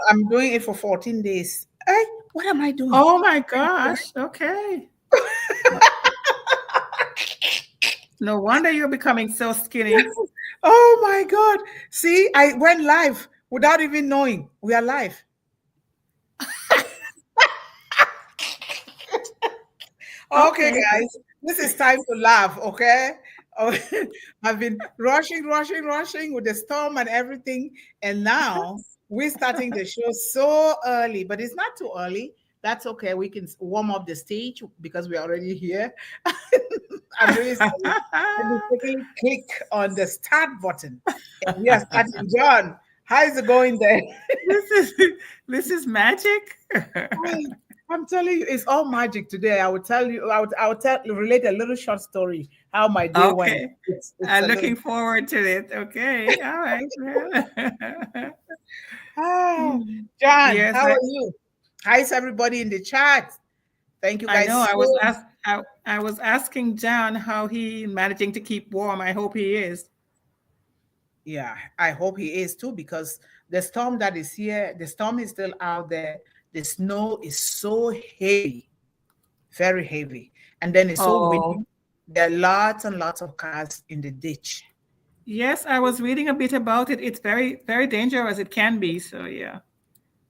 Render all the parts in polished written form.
I'm doing it for 14 days. Hey, what am I doing? Oh my gosh. Okay. No wonder you're becoming so skinny. Oh my God. See, I went live without even knowing. We are live. Okay, guys, this is time to laugh, okay? Oh, I've been rushing with the storm and everything. And now we're starting the show so early, but it's not too early. That's okay. We can warm up the stage because we're already here. I'm really sorry. Let me quickly click on the start button. And we are starting. John, how is it going there? This is magic. I'm telling you, it's all magic today. I will tell you, relate a little short story how my day went. It's I'm looking forward to it. Okay, all right. John, yes, how are you? How is everybody in the chat? Thank you, guys. I know. I was asking John how he managing to keep warm. I hope he is. Yeah, I hope he is too, because the storm that is here, the storm is still out there. The snow is so heavy, very heavy. And then it's so windy. There are lots and lots of cars in the ditch. Yes, I was reading a bit about it. It's very, very dangerous. It can be. So, yeah.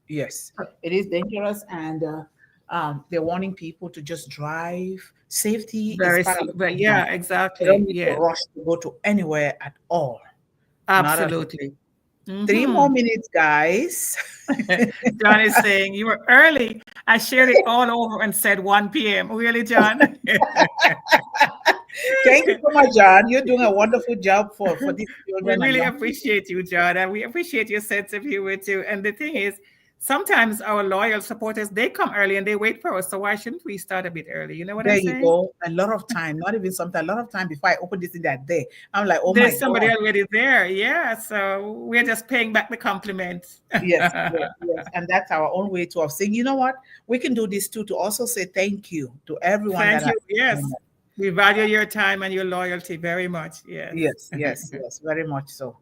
Yes, it is dangerous. And they're warning people to just drive. Safety is part of it. Yeah, exactly. They don't need to rush to go to anywhere at all. Absolutely. 3 more minutes, guys. John is saying you were early. I shared it all over and said 1 p.m. Really, John? Thank you so much, John. You're doing a wonderful job for these children. We really appreciate you, John, and we appreciate your sense of humor too. And the thing is, sometimes our loyal supporters, they come early and they wait for us. So why shouldn't we start a bit early? You know what I'm saying? There you go. A lot of time, not even sometimes, a lot of time before I open this in that day, I'm like, oh, there's somebody already there. Yeah. So we're just paying back the compliments. Yes. And that's our own way of saying, you know what? We can do this too, to also say thank you to everyone. Thank you. Yes. We value your time and your loyalty very much. Yes, very much so.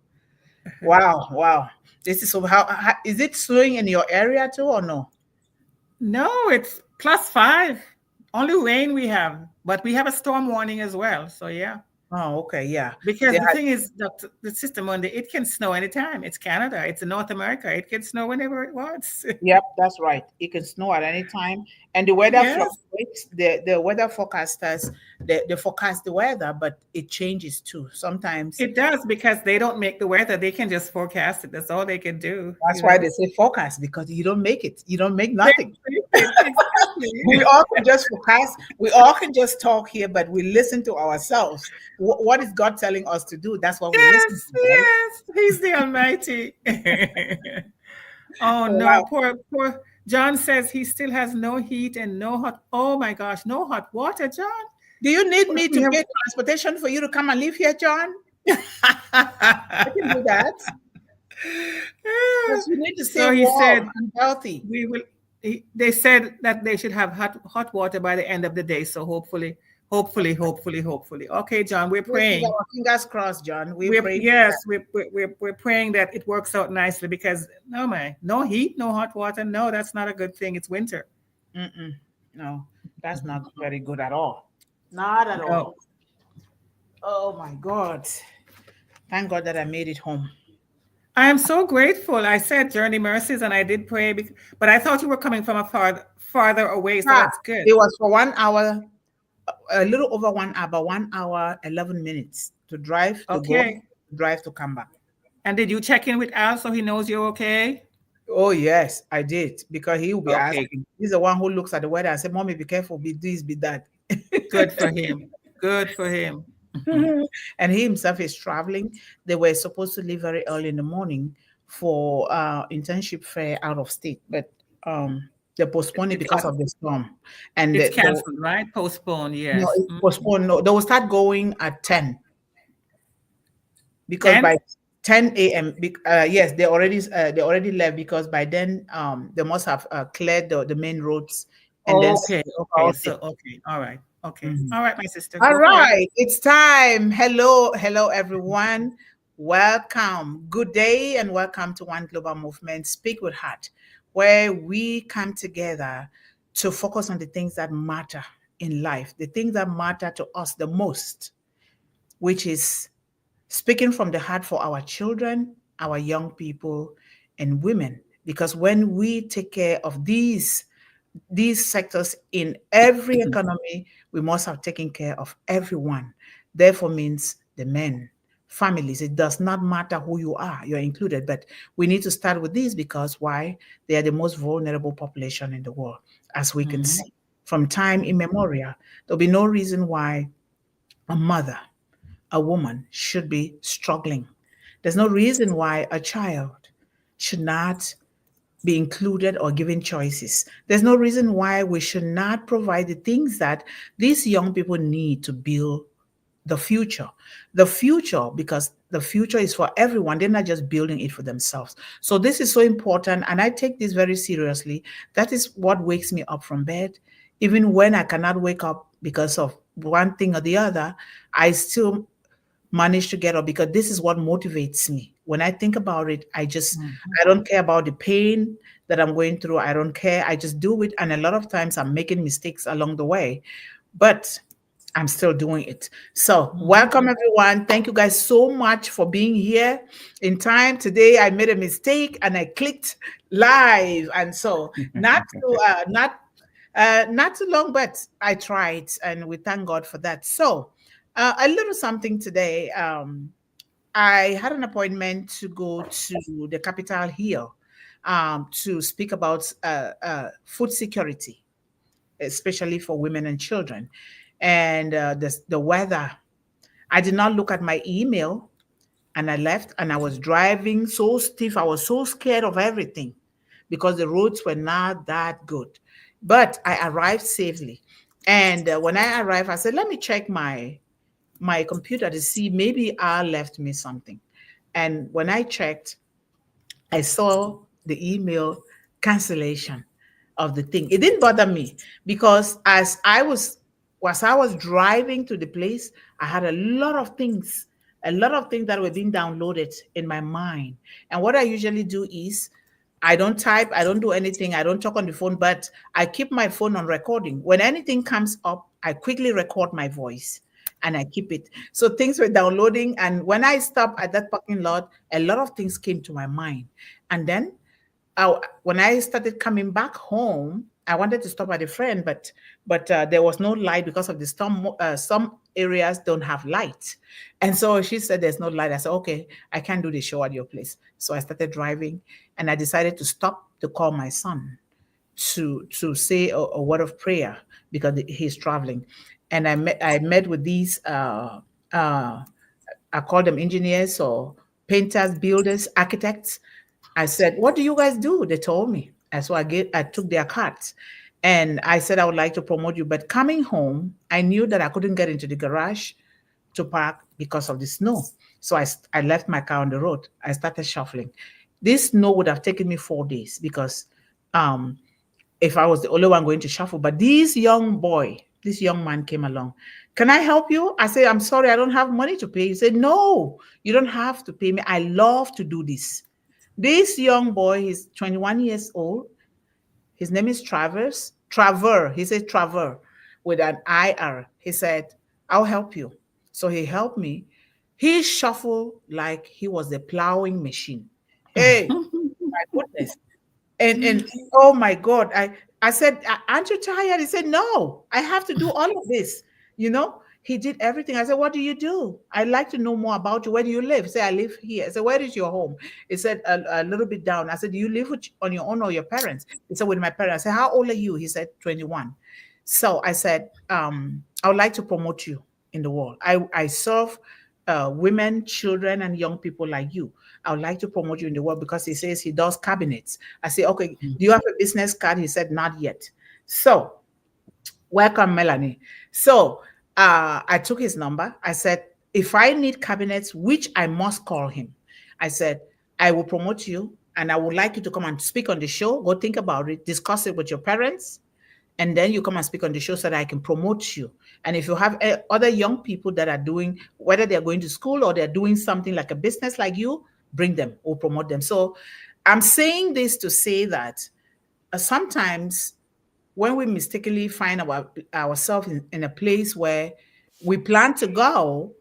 Wow. This is so. How is it snowing in your area too, or no? No, it's +5. Only rain we have, but we have a storm warning as well. So yeah. Oh, okay, yeah. Because the thing is, the system Mundih, it can snow anytime. It's Canada. It's North America. It can snow whenever it wants. Yep, that's right. It can snow at any time, and the weather fluctuates. The weather forecasters they forecast the weather, but it changes too. Sometimes it does, because they don't make the weather. They can just forecast it. That's all they can do. That's why they say forecast, because you don't make it. You don't make nothing. We all can just forecast. We all can just talk here, but we listen to ourselves. What is God telling us to do? That's what we listen to. Right? Yes, He's the Almighty. Oh no, wow. Poor John says he still has no heat and no hot. Oh my gosh, no hot water, John. Do you need me to pay transportation for you to come and live here, John? I can do that. Because you need to stay warm and healthy. They said that they should have hot water by the end of the day. So hopefully. Okay, John, we're praying. Our fingers crossed, John. We're praying that it works out nicely, because no heat, no hot water. No, that's not a good thing. It's winter. No, that's not very good at all. Not at all. Oh my God. Thank God that I made it home. I am so grateful. I said journey mercies and I did pray, but I thought you were coming from a farther away, so that's good. It was for 1 hour, a little over 1 hour, about 1 hour, 11 minutes to drive to go, drive to come back. And did you check in with Al so he knows you're okay? Oh, yes, I did, because he will be asking. He's the one who looks at the weather and says, Mommy, be careful, be this, be that. Good for him. Good for him. And he himself is traveling. They were supposed to leave very early in the morning for internship fair out of state, but they postponed it because of the storm. And it's canceled, right? Postponed, yes. No, it's postponed. No, they will start going at 10. Because 10? By 10 a.m. Yes, they already left, because by then they must have cleared the main roads. And all right. Okay. All right, my sister. All right. It's time. Hello, everyone. Welcome. Good day and welcome to One Global Movement, Speak with Heart, where we come together to focus on the things that matter in life, the things that matter to us the most, which is speaking from the heart for our children, our young people, and women. Because when we take care of these sectors in every economy, we must have taken care of everyone. Therefore means the men, families. It does not matter who you are, you're included. But we need to start with these because why? They are the most vulnerable population in the world, as we can Mhm. see. From time immemorial, there'll be no reason why a mother, a woman should be struggling. There's no reason why a child should not be included or given choices. There's no reason why we should not provide the things that these young people need to build the future. The future, because the future is for everyone. They're not just building it for themselves. So this is so important. And I take this very seriously. That is what wakes me up from bed. Even when I cannot wake up because of one thing or the other, I still manage to get up because this is what motivates me. When I think about it, Mhm. I don't care about the pain that I'm going through. I don't care. I just do it. And a lot of times I'm making mistakes along the way, but I'm still doing it. So, Mhm. welcome everyone. Thank you guys so much for being here in time. Today I made a mistake and I clicked live. And so, not too long, but I tried, and we thank God for that. So, a little something today. I had an appointment to go to the Capitol Hill to speak about food security, especially for women and children, and the weather. I did not look at my email, and I left, and I was driving so stiff. I was so scared of everything because the roads were not that good. But I arrived safely. And when I arrived, I said, let me check my computer to see maybe I left me something. And when I checked, I saw the email cancellation of the thing. It didn't bother me because as I was driving to the place, I had a lot of things that were being downloaded in my mind. And what I usually do is I don't type, I don't do anything, I don't talk on the phone, but I keep my phone on recording. When anything comes up, I quickly record my voice and I keep it. So things were downloading. And when I stopped at that parking lot, a lot of things came to my mind. And then when I started coming back home, I wanted to stop at a friend, but there was no light because of the storm. Some areas don't have light, and so she said there's no light. I said, okay, I can't do the show at your place. So I started driving, and I decided to stop to call my son to say a word of prayer because he's traveling, and I met with these uh, I call them engineers or painters, builders, architects. I said, "What do you guys do?" They told me. And so I took their cards, and I said I would like to promote you. But coming home, I knew that I couldn't get into the garage to park because of the snow. So I left my car on the road. I started shuffling. This snow would have taken me 4 days because um, if I was the only one going to shuffle. But this young man came along. Can I help you? I said, I'm sorry, I don't have money to pay. He said, no, you don't have to pay me. I love to do this. This young boy, he's 21 years old. His name is Travers. Traver. He said Traver with an IR. He said, I'll help you. So he helped me. He shuffled like he was the plowing machine. Hey, my goodness. And oh my God, I said, aren't you tired? He said, no, I have to do all of this. He did everything. I said, what do you do? I'd like to know more about you. Where do you live? He said, I live here. I said, where is your home? He said, a little bit down. I said, do you live on your own or your parents? He said, with my parents. I said, how old are you? He said, 21. So I said, I would like to promote you in the world. I serve women, children, and young people like you. I would like to promote you in the world because he says he does cabinets. I say, okay, do you have a business card? He said, not yet. So, welcome, Melanie. So, I took his number. I said, if I need cabinets, which I must call him, I said, I will promote you and I would like you to come and speak on the show. Go think about it, discuss it with your parents, and then you come and speak on the show so that I can promote you. And if you have other young people that are doing, whether they're going to school or they're doing something like a business like you, bring them or promote them. So I'm saying this to say that sometimes when we mistakenly find ourselves in a place where we plan to go,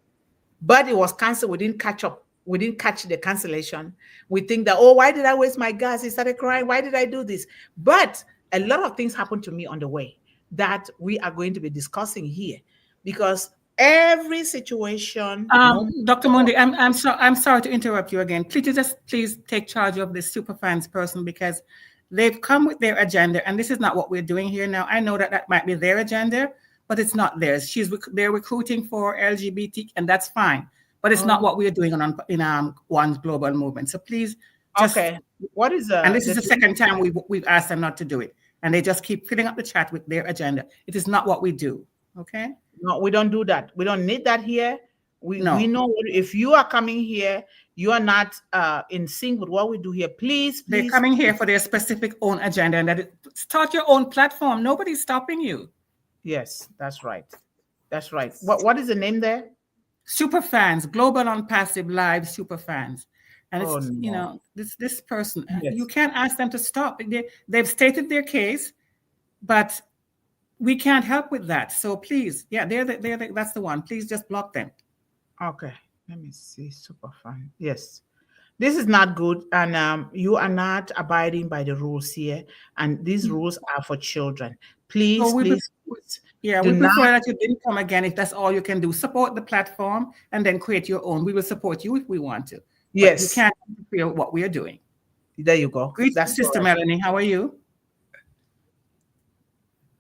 but it was canceled, we didn't catch up. We didn't catch the cancellation. We think that, oh, why did I waste my gas? He started crying. Why did I do this? But a lot of things happened to me on the way that we are going to be discussing here, because every situation, no. Dr. Mundih, I'm sorry to interrupt you again. Please take charge of this superfans person, because they've come with their agenda, and this is not what we're doing here now. I know that might be their agenda, but it's not theirs. They're recruiting for LGBT, and that's fine. But it's not what we're doing in One Global Movement. So please, okay. What is and this is the second time we've asked them not to do it, and they just keep filling up the chat with their agenda. It is not what we do. Okay. No, we don't do that. We don't need that here. We know if you are coming here, you are not in sync with what we do here. Please. They're coming here for their specific own agenda, and start your own platform. Nobody's stopping you. Yes, that's right. That's right. What is the name there? Superfans, Global on Passive Live Superfans. And it's, this person, yes. You can't ask them to stop. They've stated their case, but we can't help with that. So please, yeah, that's the one. Please just block them. Okay, let me see. Superfan. Yes. This is not good, and you are not abiding by the rules here, and these rules are for children. Please, please. Yeah, we prefer that you didn't come again if that's all you can do. Support the platform and then create your own. We will support you if we want to. Yes. You can't interfere with what we are doing. There you go. Greetings, Sister Melanie. How are you?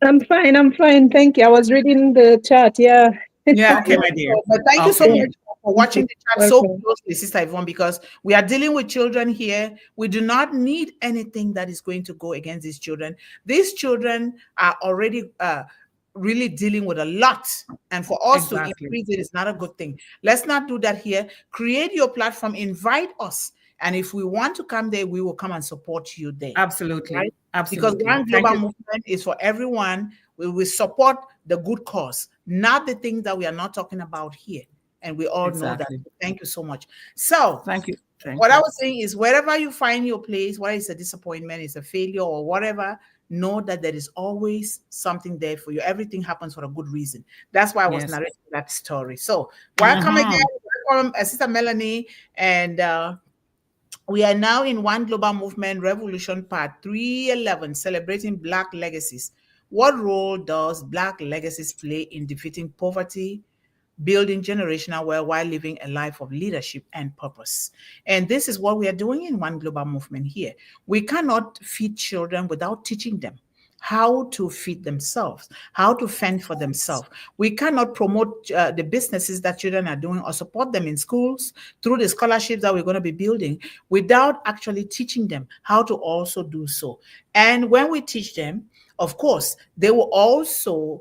I'm fine. Thank you. I was reading the chat. Yeah. Yeah, okay, my dear. But thank you so much for watching the chat so closely, Sister Yvonne, because we are dealing with children here. We do not need anything that is going to go against these children. These children are already really dealing with a lot, and for us to increase it is not a good thing. Let's not do that here. Create your platform, invite us, and if we want to come there, we will come and support you there. Absolutely, right? Absolutely. Because One Global Movement is for everyone. We will support the good cause, not the things that we are not talking about here, and we all know that. Thank you so much. So thank you. What I was saying is, wherever you find your place, whether it's a disappointment, it's a failure, or whatever, know that there is always something there for you. Everything happens for a good reason. That's why I was narrating that story. So welcome again. Welcome, Sister Melanie. And we are now in One Global Movement Revolution Part 311, celebrating Black Legacies. What role does Black Legacies play in defeating poverty, building generational wealth while living a life of leadership and purpose? And this is what we are doing in One Global Movement here. We cannot feed children without teaching them how to feed themselves, how to fend for themselves. We cannot promote the businesses that children are doing or support them in schools through the scholarships that we're going to be building without actually teaching them how to also do so. And when we teach them, of course, they will also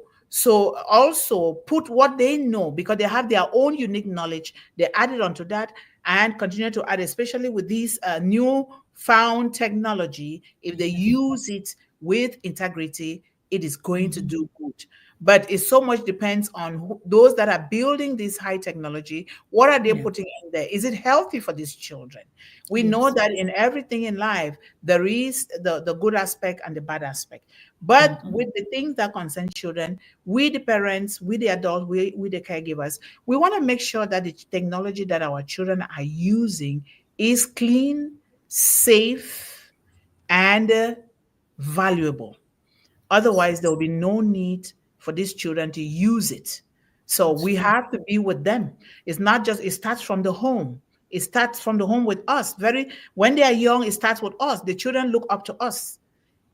put what they know, because they have their own unique knowledge. They add it onto that and continue to add, especially with these new found technology. If they use it with integrity, it is going to do good. But it so much depends on those that are building this high technology. What are they putting in there? Is it healthy for these children? We know that in everything in life, there is the good aspect and the bad aspect. But with the things that concern children, we the parents, we the adults, we the caregivers, we want to make sure that the technology that our children are using is clean, safe, and valuable. Otherwise, there will be no need for these children to use it. So we have to be with them. It's not just, it starts from the home. It starts from the home with us. When they are young, it starts with us. The children look up to us.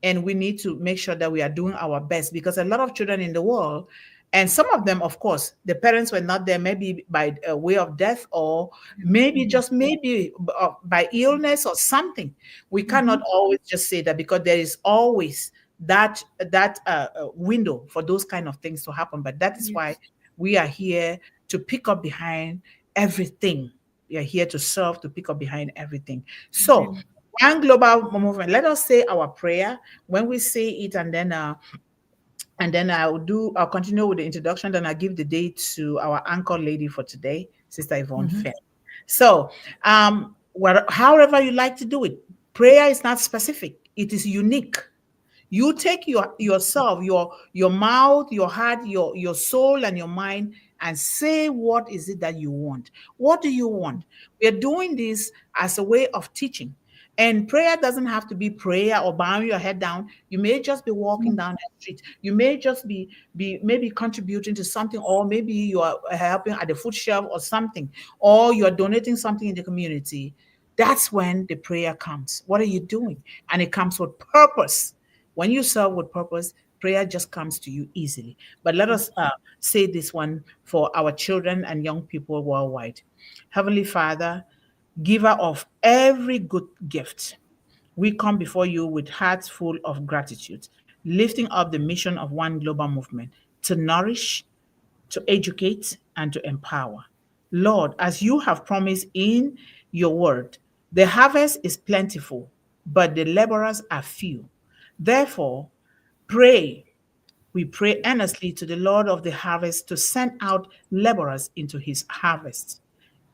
And we need to make sure that we are doing our best, because a lot of children in the world, and some of them, of course, the parents were not there, maybe by way of death, or maybe by illness or something. We cannot always just say that, because there is always that window for those kind of things to happen. But that is why we are here to pick up behind everything. We are here to serve, to pick up behind everything. So One Global Movement, let us say our prayer. When we say it, and then And then I'll continue with the introduction. Then I'll give the day to our anchor lady for today, Sister Yvonne Finn. So, however you like to do it, prayer is not specific, it is unique. You take yourself, your mouth, your heart, your soul, and your mind, and say what is it that you want. What do you want? We are doing this as a way of teaching. And prayer doesn't have to be prayer or bowing your head down. You may just be walking down the street. You may just be maybe contributing to something, or maybe you are helping at the food shelf or something, or you are donating something in the community. That's when the prayer comes. What are you doing? And it comes with purpose. When you serve with purpose, prayer just comes to you easily. But let us say this one for our children and young people worldwide. Heavenly Father, giver of every good gift, we come before you with hearts full of gratitude, lifting up the mission of one global movement to nourish, to educate, and to empower. Lord, as you have promised in your word, the harvest is plentiful, but the laborers are few. Therefore, pray, we pray earnestly to the Lord of the harvest to send out laborers into his harvest.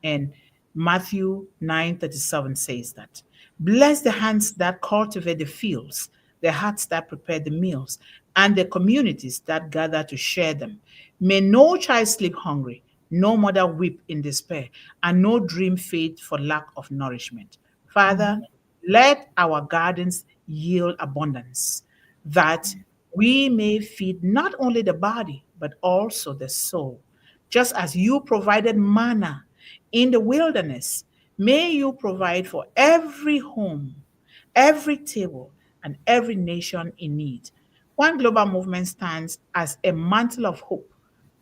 And Matthew 9:37 says that. Bless the hands that cultivate the fields, the hearts that prepare the meals, and the communities that gather to share them. May no child sleep hungry, no mother weep in despair, and no dream fade for lack of nourishment. Father, let our gardens yield abundance, that we may feed not only the body, but also the soul. Just as you provided manna in the wilderness, may you provide for every home, every table, and every nation in need. One Global Movement stands as a mantle of hope,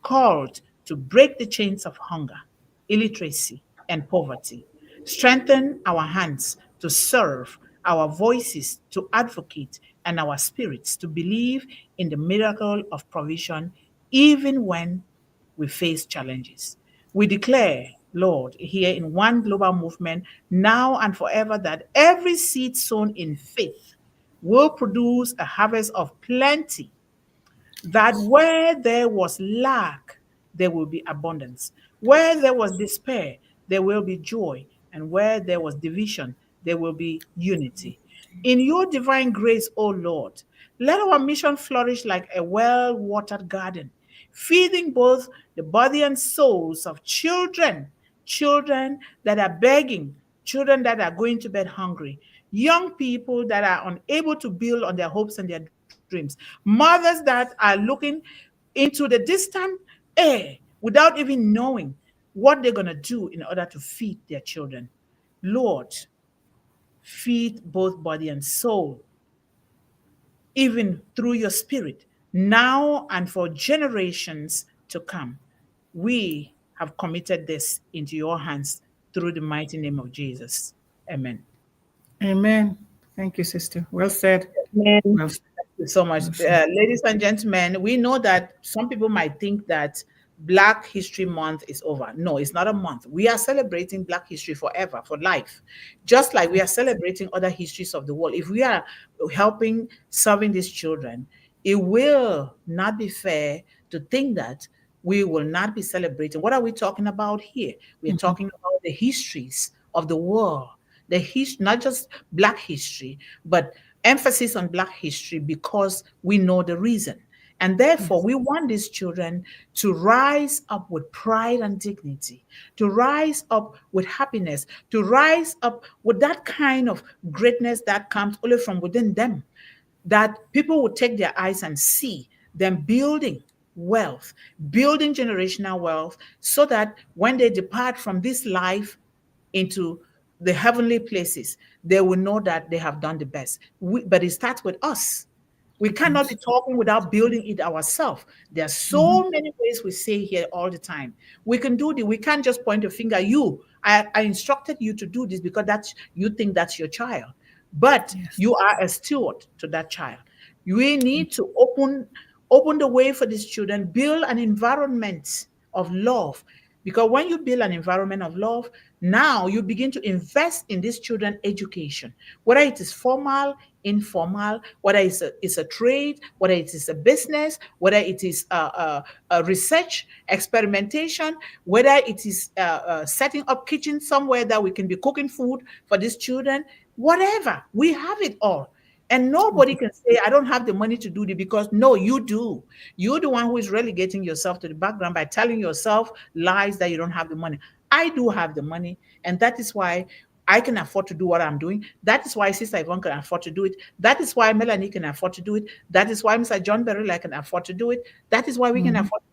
called to break the chains of hunger, illiteracy, and poverty. Strengthen our hands to serve, our voices to advocate, and our spirits to believe in the miracle of provision, even when we face challenges. We declare, Lord, here in One Global Movement, now and forever, that every seed sown in faith will produce a harvest of plenty, that where there was lack, there will be abundance. Where there was despair, there will be joy. And where there was division, there will be unity. In your divine grace, O Lord, let our mission flourish like a well watered garden, feeding both the body and souls of children that are begging, children that are going to bed hungry, young people that are unable to build on their hopes and their dreams, mothers that are looking into the distant air without even knowing what they're going to do in order to feed their children. Lord, feed both body and soul, even through your spirit, now and for generations to come. We have committed this into your hands through the mighty name of Jesus. Amen. Amen. Thank you, sister. Well said. Amen. Well said. You so much. Well said. Ladies and gentlemen, we know that some people might think that Black History Month is over. No, it's not a month. We are celebrating Black history forever, for life, just like we are celebrating other histories of the world. If we are helping serving these children, it will not be fair to think that we will not be celebrating. What are we talking about here? We're talking about the histories of the world, not just Black history, but emphasis on Black history, because we know the reason. And therefore, we want these children to rise up with pride and dignity, to rise up with happiness, to rise up with that kind of greatness that comes only from within them, that people will take their eyes and see them building wealth, building generational wealth, so that when they depart from this life into the heavenly places, they will know that they have done the best. But it starts with us. We cannot be talking without building it ourselves. There are so many ways we say here all the time. We can do the. We can't just point a finger. I instructed you to do this because you think that's your child, but you are a steward to that child. We need to open the way for these children, build an environment of love, Because when you build an environment of love, now you begin to invest in these children education, whether it is formal, informal, whether it's a trade, whether it is a business, whether it is a research, experimentation, whether it is setting up kitchen somewhere that we can be cooking food for these children, whatever. We have it all. And nobody can say, I don't have the money to do it, because no, you do. You're the one who is relegating yourself to the background by telling yourself lies that you don't have the money. I do have the money, and that is why I can afford to do what I'm doing. That is why Sister Yvonne can afford to do it. That is why Melanie can afford to do it. That is why Mr. John Barilla can afford to do it. That is why we can afford.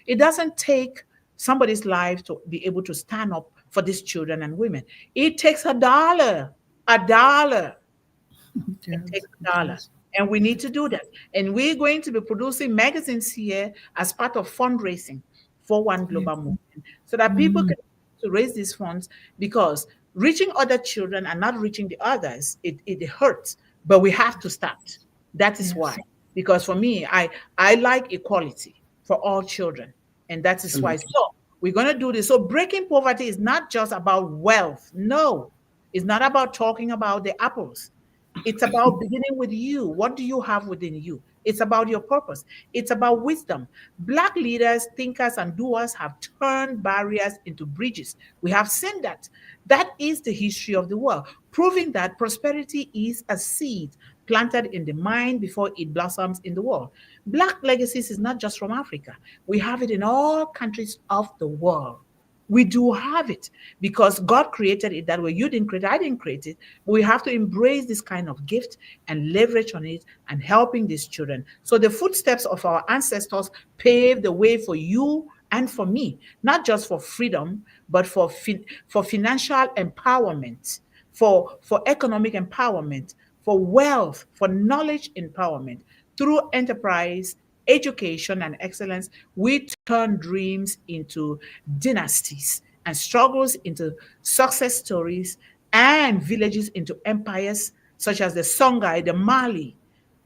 It doesn't take somebody's life to be able to stand up for these children and women. It takes a dollar. It takes a dollar. And we need to do that. And we're going to be producing magazines here as part of fundraising for One Global Movement, so that people can to raise these funds, because reaching other children and not reaching the others, it hurts. But we have to start. That is why. Because for me, I like equality for all children. And that is why. So we're going to do this. So breaking poverty is not just about wealth. No, it's not about talking about the apples. It's about beginning with you. What do you have within you? It's about your purpose. It's about wisdom. Black leaders, thinkers, and doers have turned barriers into bridges. We have seen that. That is the history of the world, proving that prosperity is a seed planted in the mind before it blossoms in the world. Black legacies is not just from Africa. We have it in all countries of the world. We do have it because God created it that way. You didn't create it, I didn't create it. We have to embrace this kind of gift and leverage on it and helping these children. So the footsteps of our ancestors paved the way for you and for me, not just for freedom, but for financial empowerment, for economic empowerment, for wealth, for knowledge empowerment. Through enterprise, education, and excellence, we turn dreams into dynasties and struggles into success stories and villages into empires, such as the Songhai, the Mali,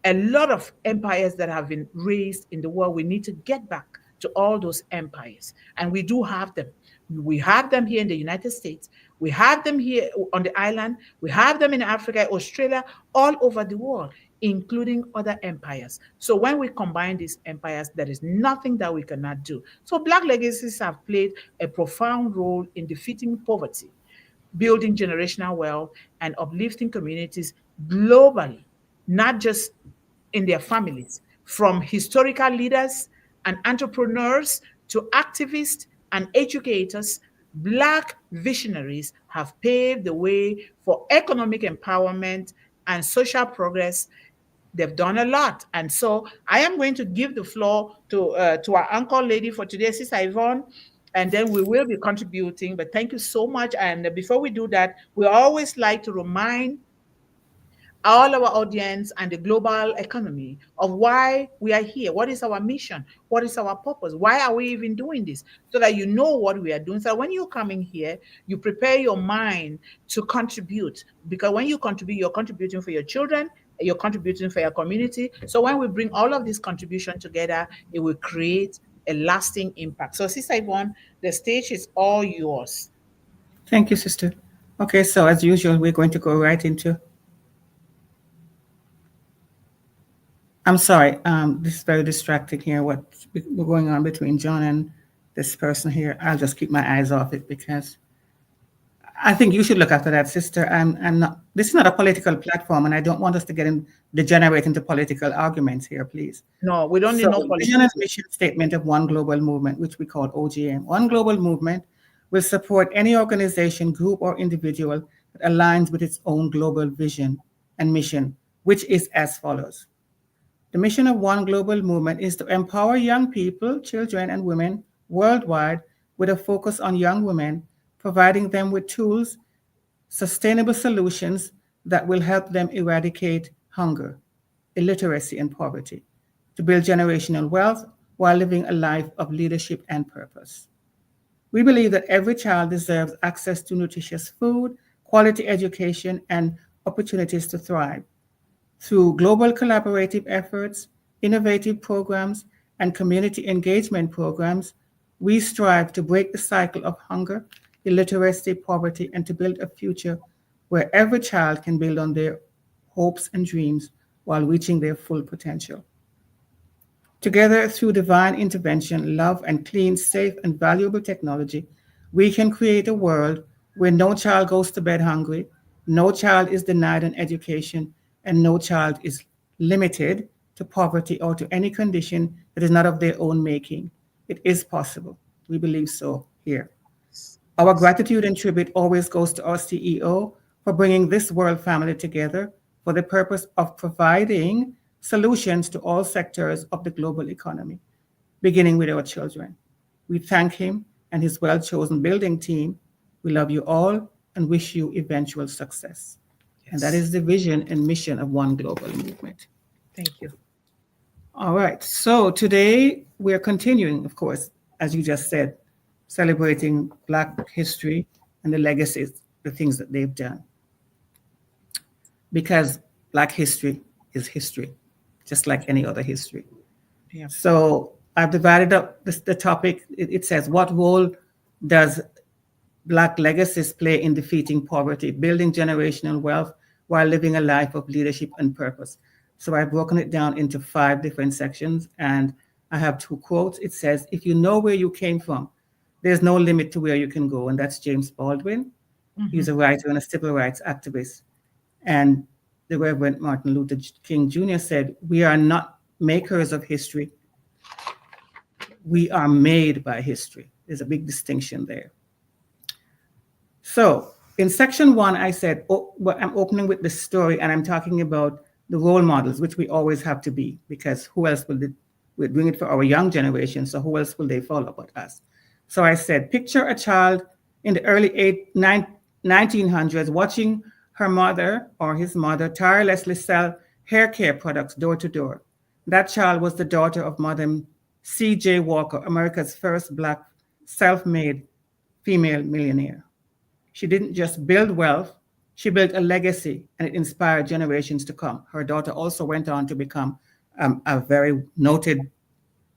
a lot of empires that have been raised in the world. We need to get back to all those empires, and we do have them. We have them here in the United States. We have them here on the island. We have them in Africa, Australia, all over the world, including other empires. So when we combine these empires, there is nothing that we cannot do. So Black legacies have played a profound role in defeating poverty, building generational wealth, and uplifting communities globally, not just in their families. From historical leaders and entrepreneurs to activists and educators, Black visionaries have paved the way for economic empowerment and social progress. They've done a lot. And so I am going to give the floor to our anchor lady for today, Sister Yvonne, and then we will be contributing. But thank you so much. And before we do that, we always like to remind all our audience and the global economy of why we are here. What is our mission? What is our purpose? Why are we even doing this? So that you know what we are doing. So when you're coming here, you prepare your mind to contribute. Because when you contribute, you're contributing for your children, you're contributing for your community. So when we bring all of this contribution together, it will create a lasting impact. So Sister Yvonne, the stage is all yours. Thank you, sister. Okay, so as usual, we're going to go right into. I'm sorry, this is very distracting here. What's going on between John and this person here? I'll just keep my eyes off it because I think you should look after that, sister. I'm not. This is not a political platform, and I don't want us to degenerate into political arguments here, please. No, we don't need no politics. Vision and mission statement of One Global Movement, which we call OGM. One Global Movement will support any organization, group, or individual that aligns with its own global vision and mission, which is as follows. The mission of One Global Movement is to empower young people, children, and women worldwide with a focus on young women, providing them with tools, sustainable solutions that will help them eradicate hunger, illiteracy, and poverty, to build generational wealth while living a life of leadership and purpose. We believe that every child deserves access to nutritious food, quality education, and opportunities to thrive. Through global collaborative efforts, innovative programs, and community engagement programs, We strive to break the cycle of hunger, illiteracy, poverty, and to build a future where every child can build on their hopes and dreams while reaching their full potential. Together, through divine intervention, love, and clean, safe, and valuable technology, we can create a world where no child goes to bed hungry, no child is denied an education, and no child is limited to poverty or to any condition that is not of their own making. It is possible. We believe so here. Our gratitude and tribute always goes to our CEO for bringing this world family together for the purpose of providing solutions to all sectors of the global economy, beginning with our children. We thank him and his well chosen building team. We love you all and wish you eventual success. And that is the vision and mission of One Global Movement. Thank you. All right. So today we're continuing, of course, as you just said, celebrating Black history and the legacies, the things that they've done. Because Black history is history, just like any other history. Yeah. So I've divided up the topic. It says, what role does Black legacies play in defeating poverty, building generational wealth while living a life of leadership and purpose? So I've broken it down into 5 different sections, and I have 2 quotes. It says, if you know where you came from, there's no limit to where you can go. And that's James Baldwin. He's a writer and a civil rights activist. And the Reverend Martin Luther King Jr. said, we are not makers of history. We are made by history. There's a big distinction there. So in section 1, I said, I'm opening with the story and I'm talking about the role models, which we always have to be, because who else we're doing it for our young generation, so who else will they follow but us? So I said, picture a child in the early 1900s watching her mother or his mother tirelessly sell hair care products door to door. That child was the daughter of Madam C.J. Walker, America's first Black self-made female millionaire. She didn't just build wealth, she built a legacy, and it inspired generations to come. Her daughter also went on to become a very noted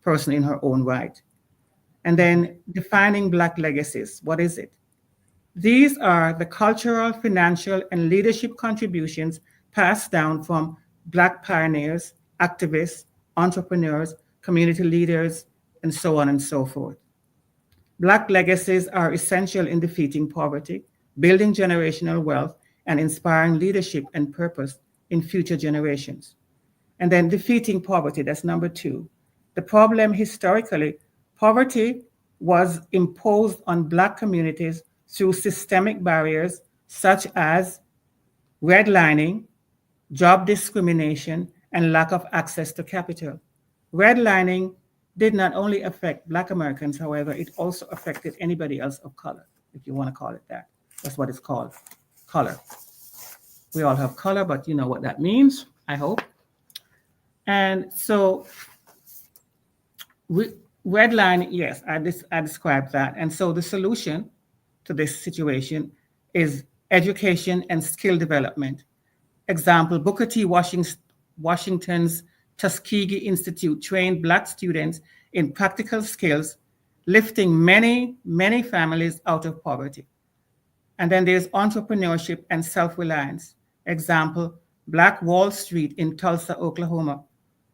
person in her own right. And then defining Black legacies, what is it? These are the cultural, financial, and leadership contributions passed down from Black pioneers, activists, entrepreneurs, community leaders, and so on and so forth. Black legacies are essential in defeating poverty, building generational wealth, and inspiring leadership and purpose in future generations. And then defeating poverty, that's number 2. The problem historically, poverty was imposed on Black communities through systemic barriers such as redlining, job discrimination, and lack of access to capital. Redlining did not only affect Black Americans, however, it also affected anybody else of color, if you want to call it that. That's what it's called, color. We all have color, but you know what that means, I hope. And so redlining, yes, I described that. And so the solution to this situation is education and skill development. Example, Booker T. Washington's Tuskegee Institute trained Black students in practical skills, lifting many, many families out of poverty. And then there's entrepreneurship and self-reliance. Example, Black Wall Street in Tulsa, Oklahoma,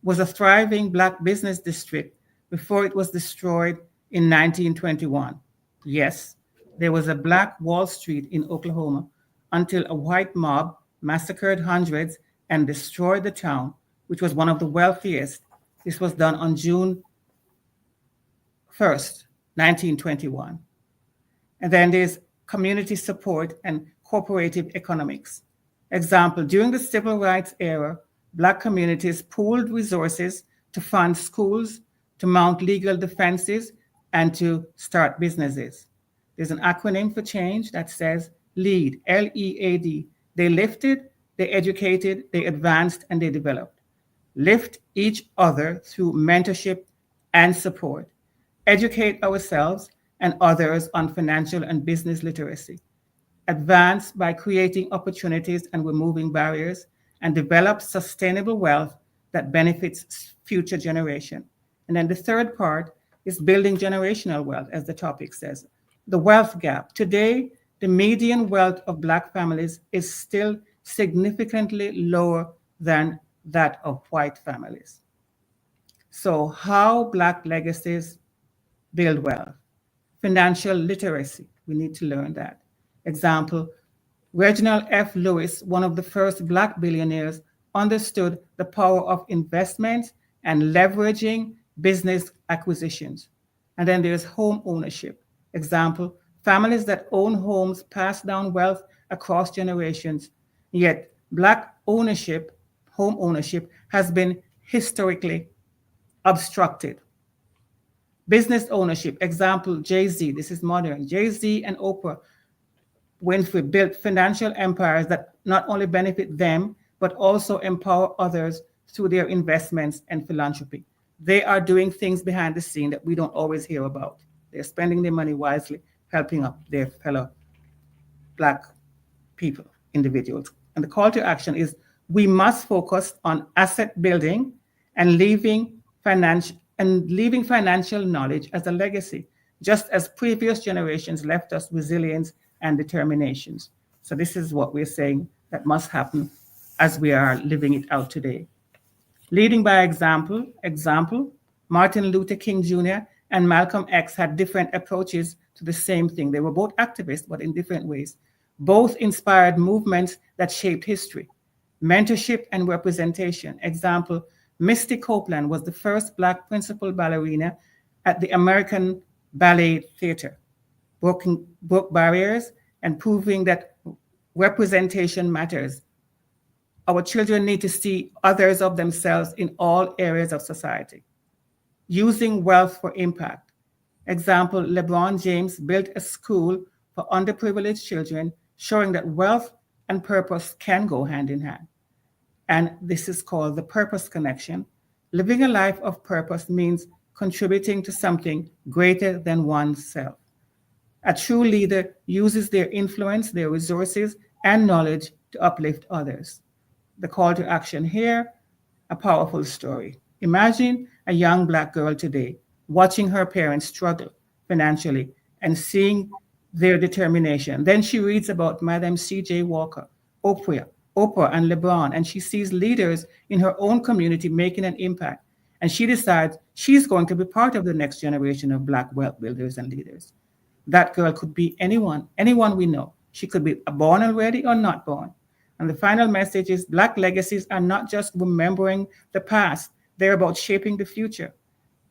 was a thriving Black business district before it was destroyed in 1921. Yes, there was a Black Wall Street in Oklahoma until a white mob massacred hundreds and destroyed the town, which was one of the wealthiest. This was done on June 1st, 1921. And then there's community support and cooperative economics. Example, during the civil rights era, Black communities pooled resources to fund schools, to mount legal defenses, and to start businesses. There's an acronym for change that says LEAD, L-E-A-D. They lifted, they educated, they advanced, and they developed. Lift each other through mentorship and support. Educate ourselves and others on financial and business literacy. Advance by creating opportunities and removing barriers, and develop sustainable wealth that benefits future generations. And then the third part is building generational wealth, as the topic says. The wealth gap. Today, the median wealth of Black families is still significantly lower than that of white families. So, how Black legacies build wealth? Financial literacy. We need to learn that. Example, Reginald F. Lewis, one of the first Black billionaires, understood the power of investment and leveraging business acquisitions. And then there's home ownership. Example, families that own homes pass down wealth across generations. Yet, Black ownership, home ownership, has been historically obstructed. Business ownership, example, Jay-Z, this is modern. Jay-Z and Oprah Winfrey built financial empires that not only benefit them, but also empower others through their investments and philanthropy. They are doing things behind the scene that we don't always hear about. They're spending their money wisely, helping up their fellow Black people, individuals. And the call to action is we must focus on asset building and leaving financial knowledge as a legacy, just as previous generations left us resilience and determinations. So this is what we're saying that must happen as we are living it out today. Leading by example, Martin Luther King Jr. and Malcolm X had different approaches to the same thing. They were both activists, but in different ways. Both inspired movements that shaped history. Mentorship and representation. Example, Misty Copeland was the first Black principal ballerina at the American Ballet Theater, broke barriers and proving that representation matters. Our children need to see others of themselves in all areas of society. Using wealth for impact. Example, LeBron James built a school for underprivileged children, showing that wealth and purpose can go hand in hand. And this is called the purpose connection. Living a life of purpose means contributing to something greater than oneself. A true leader uses their influence, their resources, and knowledge to uplift others. The call to action here, a powerful story. Imagine a young Black girl today watching her parents struggle financially and seeing their determination. Then she reads about Madam C.J. Walker, Oprah, and LeBron, and she sees leaders in her own community making an impact. And she decides she's going to be part of the next generation of Black wealth builders and leaders. That girl could be anyone we know. She could be born already or not born. And the final message is Black legacies are not just remembering the past, they're about shaping the future.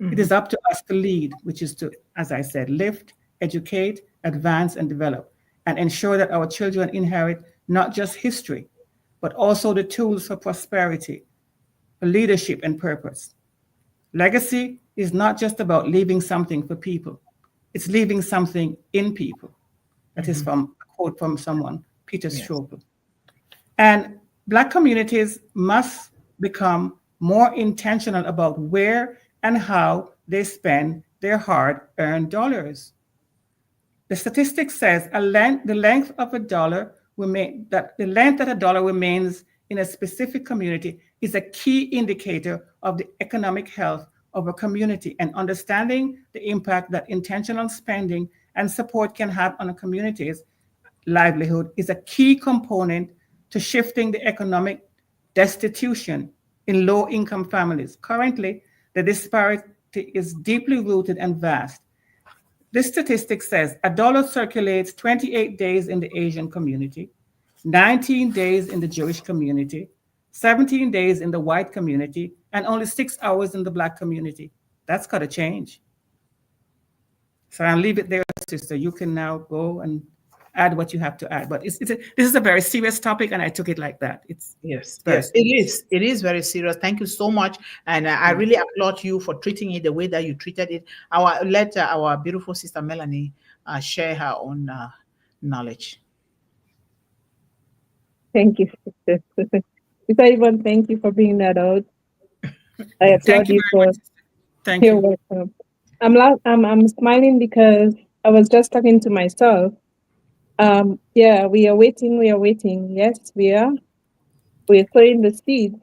Mm-hmm. It is up to us to lead, which is to, as I said, lift, educate, advance, and develop, and ensure that our children inherit not just history, but also the tools for prosperity, for leadership, and purpose. Legacy is not just about leaving something for people. It's leaving something in people. That is from a quote from someone, Peter Strobel. And Black communities must become more intentional about where and how they spend their hard-earned dollars. The statistic says the length that a dollar remains in a specific community is a key indicator of the economic health of a community, and understanding the impact that intentional spending and support can have on a community's livelihood is a key component to shifting the economic destitution in low-income families. Currently, the disparity is deeply rooted and vast. This statistic says a dollar circulates 28 days in the Asian community, 19 days in the Jewish community, 17 days in the white community, and only 6 hours in the Black community. That's got to change. So I'll leave it there, sister. You can now go and add what you have to add. But this is a very serious topic, and I took it like that. Yes, it is very serious. Thank you so much, and I really applaud you for treating it the way that you treated it. Let our beautiful sister Melanie share her own knowledge. Thank you, sister. Sister Yvonne, thank you for bringing that out. I applaud you for. Thank you. You're welcome. I'm smiling because I was just talking to myself. We are waiting. Yes, we are. We're sowing the seed.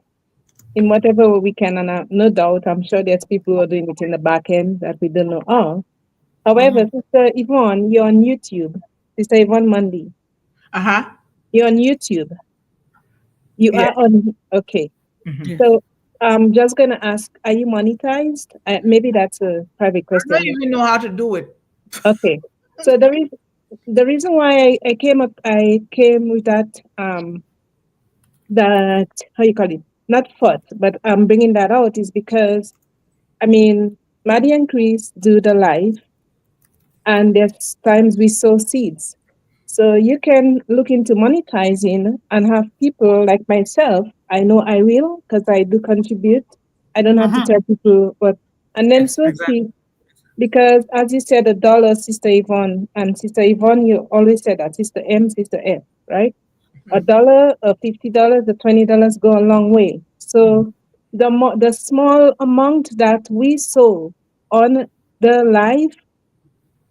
in whatever way we can. And no doubt, I'm sure there's people who are doing it in the back end that we don't know of. However, Sister Yvonne, you're on YouTube. Sister Yvonne Mundih, Uh-huh. you're on YouTube. You Yeah. are on, okay. Mhm. So I'm just going to ask, are you monetized? Maybe that's a private I don't question. even know how to do it. Okay. So the reason why I came with that, how you call it, not thought, but I'm bringing that out is because, I mean, Maddie and Chris do the live, and there's times we sow seeds. So you can look into monetizing and have people like myself. I know I will because I do contribute. I don't have to tell people what, and then Yes, sow exactly. seeds because, as you said, a dollar, Sister Yvonne, and Sister Yvonne, you always said that, Sister M, Sister F, right? A dollar, $50, the $20 go a long way. So the small amount that we sow on the live,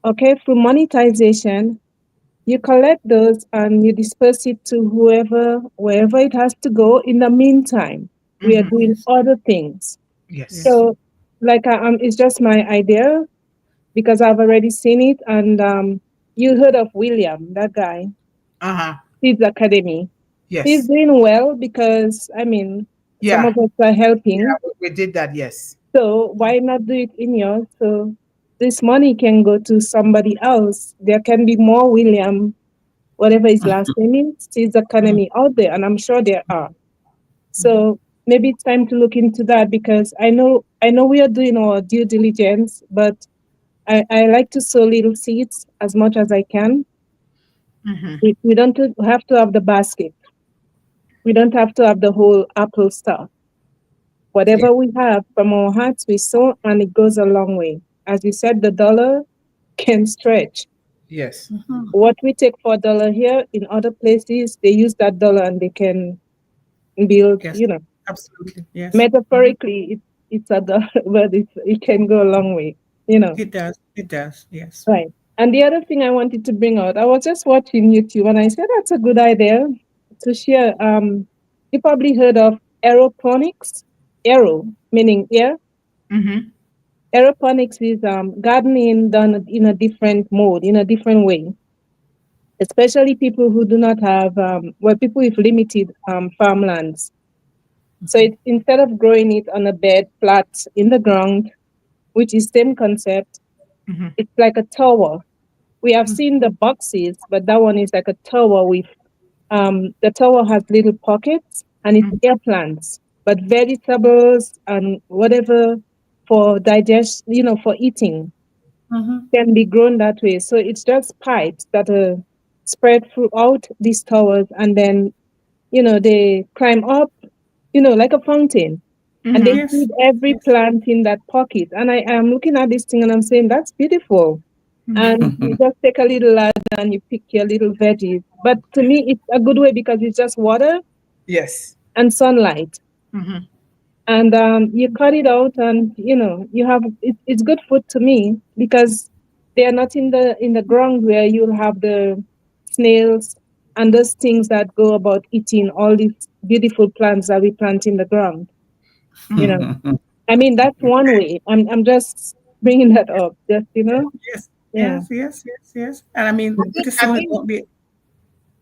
okay, through monetization, you collect those and you disperse it to wherever it has to go. In the meantime, we are doing Yes, other things. Yes. yes. So, like, it's just my idea because I've already seen it. And you heard of William, that guy, Uh-huh. his academy. He's Yes. doing well because, I mean, some Yeah. of us are Yeah, helping. we did that. Yes. So why not do it in yours? So this money can go to somebody else. There can be more William, whatever his last name is, his academy out there, and I'm sure there are. So maybe it's time to look into that because I know we are doing our due diligence, but I like to sow little seeds as much as I can. We don't have to have the basket. We don't have to have the whole apple stuff. Yeah. Whatever we have from our hearts, we sow, and it goes a long way. As you said, the dollar can stretch. Yes. What we take for a dollar here, in other places, they use that dollar and they can build, Yes, absolutely. Yes. metaphorically, it's a dollar, but it can go a long way. It does. It does. Yes. Right. And the other thing I wanted to bring out, I was just watching YouTube and I said that's a good idea to share. You probably heard of aeroponics. Aero, meaning air. Mm-hmm. Aeroponics is gardening done in a different mode, in a different way, especially people who do not have, people with limited farmlands. So instead of growing it on a bed flat in the ground, which is same concept, it's like a tower. We have seen the boxes, but that one is like a tower with, the tower has little pockets and it's air plants, but vegetables and whatever for digest, for eating can be grown that way. So it's just pipes that are spread throughout these towers, and then they climb up, like a fountain, and they Mm-hmm. Yes. feed every Yes. plant in that pocket. And I am looking at this thing and I'm saying that's beautiful. And you just take a little ladder and you pick your little veggies. But to me, it's a good way because it's just water Yes. and sunlight. Mm-hmm. And you cut it out, and you have it's good food to me because they are not in the ground where you'll have the snails and those things that go about eating all these beautiful plants that we plant in the ground. You know, I mean that's one way. I'm just bringing that up. Just Yes. yeah. Yes. Yes. Yes. Yes. And I mean, pretty I soon it think. won't be.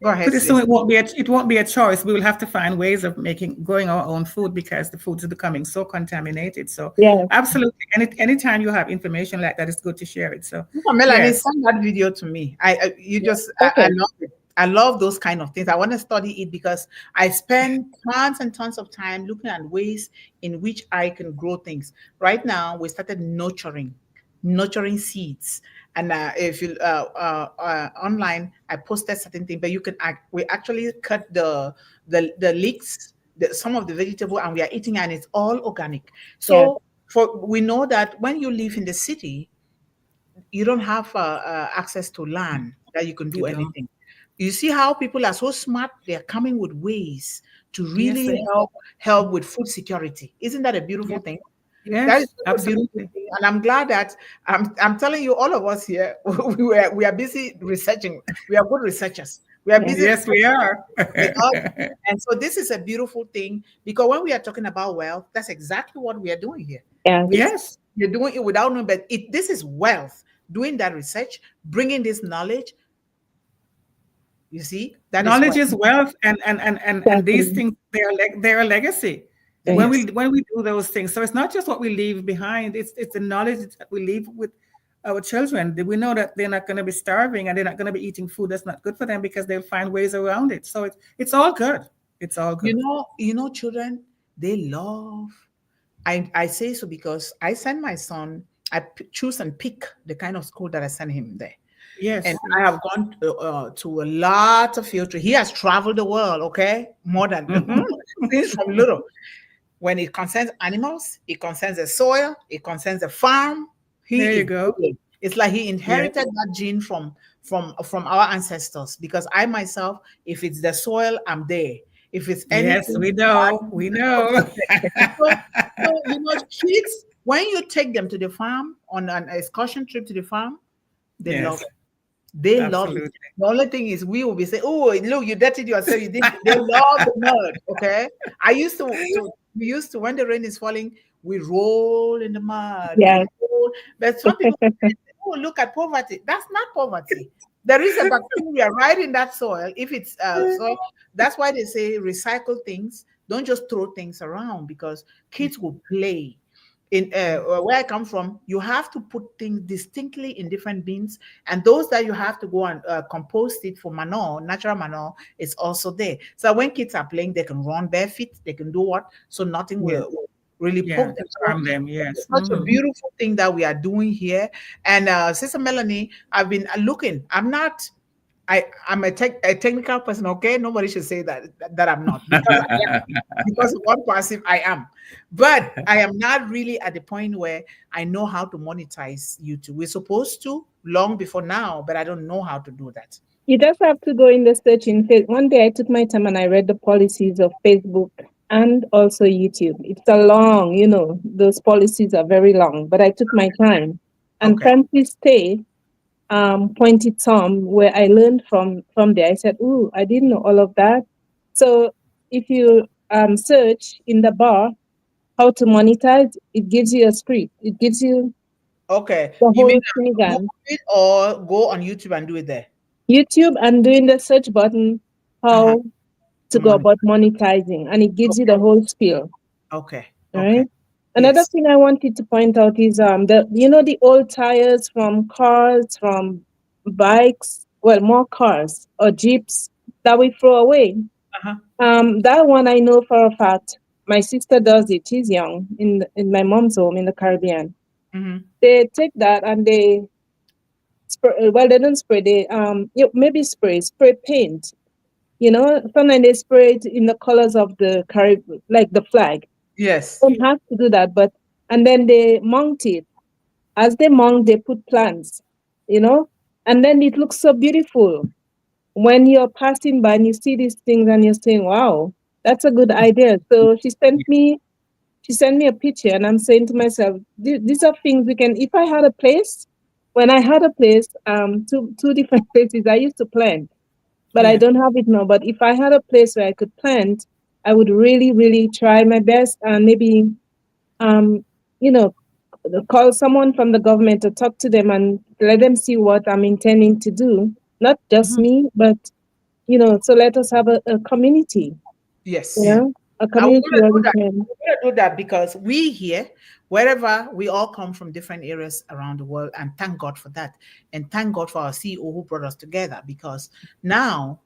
Go ahead, Pretty soon sis. it won't be a choice. We will have to find ways of growing our own food because the food is becoming so contaminated. So Yes. absolutely, anytime you have information like that, it's good to share it. So Melanie, yes, send that video to me. You just, I Okay. love it. I love those kind of things. I want to study it because I spend tons and tons of time looking at ways in which I can grow things. Right now, we started nurturing seeds. And if you online, I posted certain things, but we actually cut the leeks, some of the vegetable, and we are eating, and it's all organic. Yes. So we know that when you live in the city, you don't have access to land that you can you do don't. anything. You see how people are so smart? They are coming with ways to Yes, really yes, help with food security. Isn't that a beautiful yes, thing? That is yes, such a beautiful absolutely. thing, and I'm glad that I'm telling you, all of us here, we are busy researching. We are good researchers. We are busy. Yes, we are. With us. And so this is a beautiful thing because when we are talking about wealth, that's exactly what we are doing here. Yes. We are, Yes. you're doing it without knowing, but this is wealth. Doing that research, bringing this knowledge, you see, that is Knowledge wealth. is wealth, and these Exactly. things, they're a legacy. When Yes. Yes. we do those things, so it's not just what we leave behind, it's the knowledge that we leave with our children. We know that they're not going to be starving and they're not going to be eating food that's not good for them because they'll find ways around it. So it's all good. It's all good. Children, they love. I say so because I send my son. Choose and pick the kind of school that I send him there. And Yes. I have gone to a lot of field trips. He has traveled the world, okay, more than Mhm. since from little. When it concerns animals, it concerns the soil, it concerns the farm. He There you is go. good. It's like he Yes. inherited that gene from our ancestors. Because I myself, if it's the soil, I'm there. If it's Yes, anything, we know. We know. so, kids, when you take them to the farm on an excursion trip to the farm, they love Yes, it. They love it. absolutely. The only thing is, we will be saying, "Oh, look, you dirtied yourself. You did." They love the mud. Okay, I used to we used to when the rain is falling, we roll in the mud. We Yes. roll. But some people say, "Oh, look at poverty." That's not poverty. There is a bacteria right in that soil. If it's soil, that's why they say recycle things. Don't just throw things around because kids will play. In where I come from, you have to put things distinctly in different bins, and those that you have to go and compost it for manure, natural manure, is also there. So when kids are playing, they can run bare feet, they can do what, so nothing Yes. will really Yeah. poke them. So Harm them. Yes. it's such a beautiful thing that we are doing here. And Sister Melanie, I've been looking. I'm a technical person, okay? Nobody should say that I'm not, because I am. Because of what passive I am. But I am not really at the point where I know how to monetize YouTube. We're supposed to long before now, but I don't know how to do that. You just have to go in the search in One day I took my time and I read the policies of Facebook and also YouTube. It's a long, those policies are very long, but I took my time. And Okay. Francis Tay pointed some where I learned from there. I said, "Ooh, I didn't know all of that." So if you search in the bar how to monetize, it gives you a script. It gives you Okay. the You mean whole Google Sinigan. it or go on YouTube and do it there? YouTube and doing the search button, Uh-huh. how to To go money. about monetizing, and it gives you the whole spiel. Okay. All Okay. right. Another Yes. thing I wanted to point out is the old tires from cars, from bikes, well, more cars or jeeps that we throw away. Uh-huh. That one I know for a fact. My sister does it. She's young in my mom's home in the Caribbean. Mm-hmm. They take that and they spray. Well, they don't spray. They maybe spray paint. Sometimes they spray it in the colors of the Caribbean, like the flag. Yes. Don't have to do that, but and then they mount it. As they mount, they put plants, and then it looks so beautiful. When you're passing by and you see these things and you're saying, "Wow, that's a good idea." So she sent me a picture, and I'm saying to myself, These are things we can." If I had a place, when I had a place, two different places I used to plant, but I Yeah. don't have it now. But if I had a place where I could plant, I would really, really try my best and maybe, um, you know, call someone from the government to talk to them and let them see what I'm intending to do. Not just Mhm. me, but so let us have a community, Yes. a And we're community gonna where do we that. can. We're gonna do that because we here, wherever we all come from different areas around the world, and thank God for that. And thank God for our CEO who brought us together because now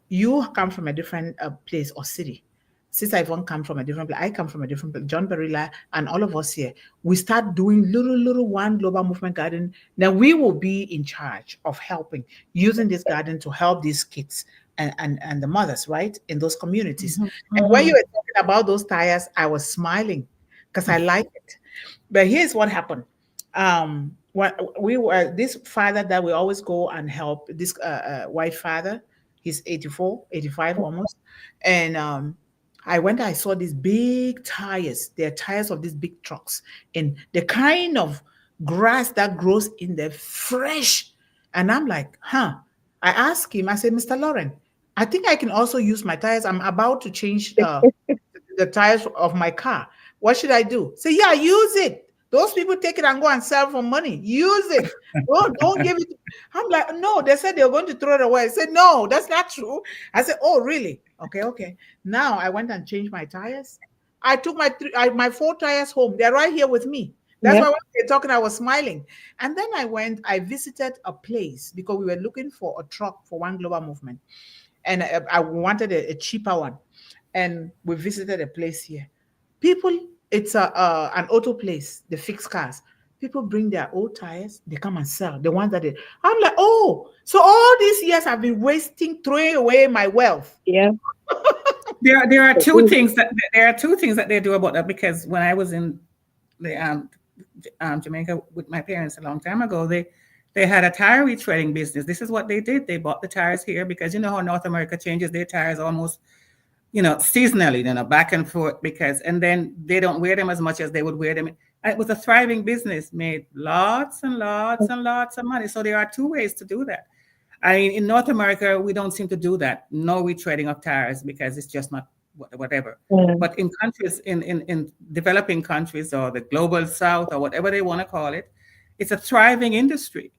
you come from a different place or city. Sister Yvonne come from a different place. I come from a different place. John Barilla and all of us here, we start doing little one global movement garden. Then we will be in charge of helping using this garden to help these kids and the mothers, right, in those communities. Mhm. And when you Mhm. were talking about those tires, I was smiling because I like it. But here's what happened. When we were this father that we always go and help, this white father, he's 84, 85 almost. And I saw these big tires. They're tires of these big trucks. And the kind of grass that grows in there fresh. And I'm like, huh. I asked him, I said, Mr. Lauren, I think I can also use my tires. I'm about to change the tires of my car. What should I do? Say, yeah, use it. Those people take it and go and sell for money. Use it. Don't give it. I'm like, no, they said they were going to throw it away. I said, no, that's not true. I said, oh, really? Okay. Now I went and changed my tires. I took my 4 tires home. They're right here with me. That's why when they were talking, I was smiling. And then I visited a place because we were looking for a truck for One Global Movement. And I wanted a cheaper one. And we visited a place here. People, it's an auto place, they fix cars. People bring their old tires, they come and sell the ones that I'm like, oh, so all these years I've been wasting, throwing away my wealth. Yeah. There are two things that they do about that, because when I was in the Jamaica with my parents a long time ago, they had a tire retreading business. This is what they did. They bought the tires here because you know how North America changes their tires almost, seasonally, back and forth, and then they don't wear them as much as they would wear them. And it was a thriving business, made lots and lots and lots of money. So there are 2 ways to do that. I mean, in North America, we don't seem to do that. No retreading of tires because it's just not whatever. But in countries, in developing countries or the global South or whatever they want to call it, it's a thriving industry.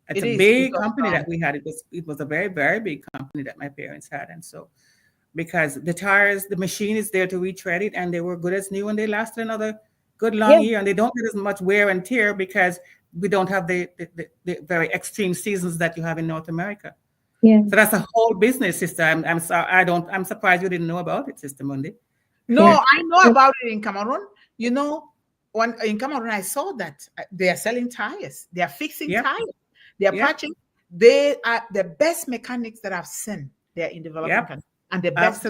It's a big company that we had. It was a very, very big company that my parents had. And so because the tires, the machine is there to retread it, and they were good as new and they lasted another good long year, and they don't get as much wear and tear because we don't have the very extreme seasons that you have in North America. Yeah. So that's a whole business, sister. I'm sorry, I'm surprised you didn't know about it, Sister Mundih. No, I know about it in Cameroon. When in Cameroon, I saw that they are selling tires. They are fixing tires. They are patching. They are the best mechanics that I've seen. They are in developing countries. And the best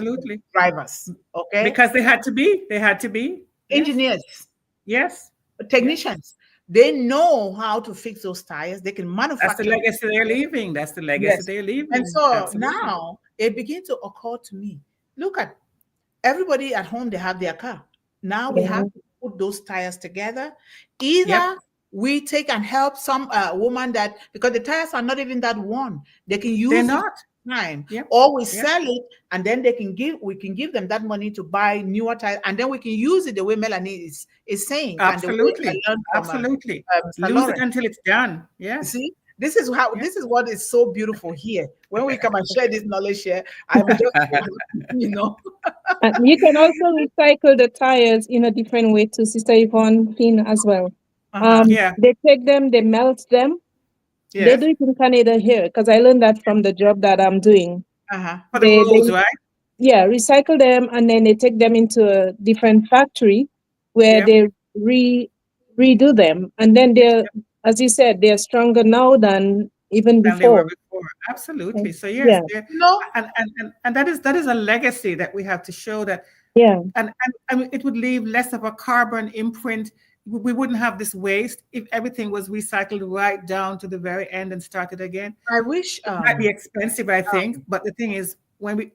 drivers. Okay. Because they had to be. Engineers. Yes. Technicians. They know how to fix those tires. They can manufacture. That's the legacy they're leaving. They're leaving. And so now it begins to occur to me. Look at everybody at home, they have their car. Now we have to put those tires together. Either we take and help some woman because the tires are not even that worn. They can use time, or we sell it, and then we can give them that money to buy newer tires, and then we can use it the way Melanie is saying. Absolutely. Absolutely. Use it until it's done. Yeah. See, this is what is so beautiful here. When we come and share this knowledge here, I'm just, You can also recycle the tires in a different way to Sister Yvonne Finn as well. They take them, they melt them. They do it in Canada here because I learned that from the job that I'm doing. For the rolls, right? Yeah, recycle them, and then they take them into a different factory where they redo them, and then they're, as you said, they're stronger now than even before. They were before. Absolutely. So yes, and that is a legacy that we have to show that. Yeah. And it would leave less of a carbon imprint. We wouldn't have this waste if everything was recycled right down to the very end and started again. I wish it might be expensive, I think, but the thing is, when we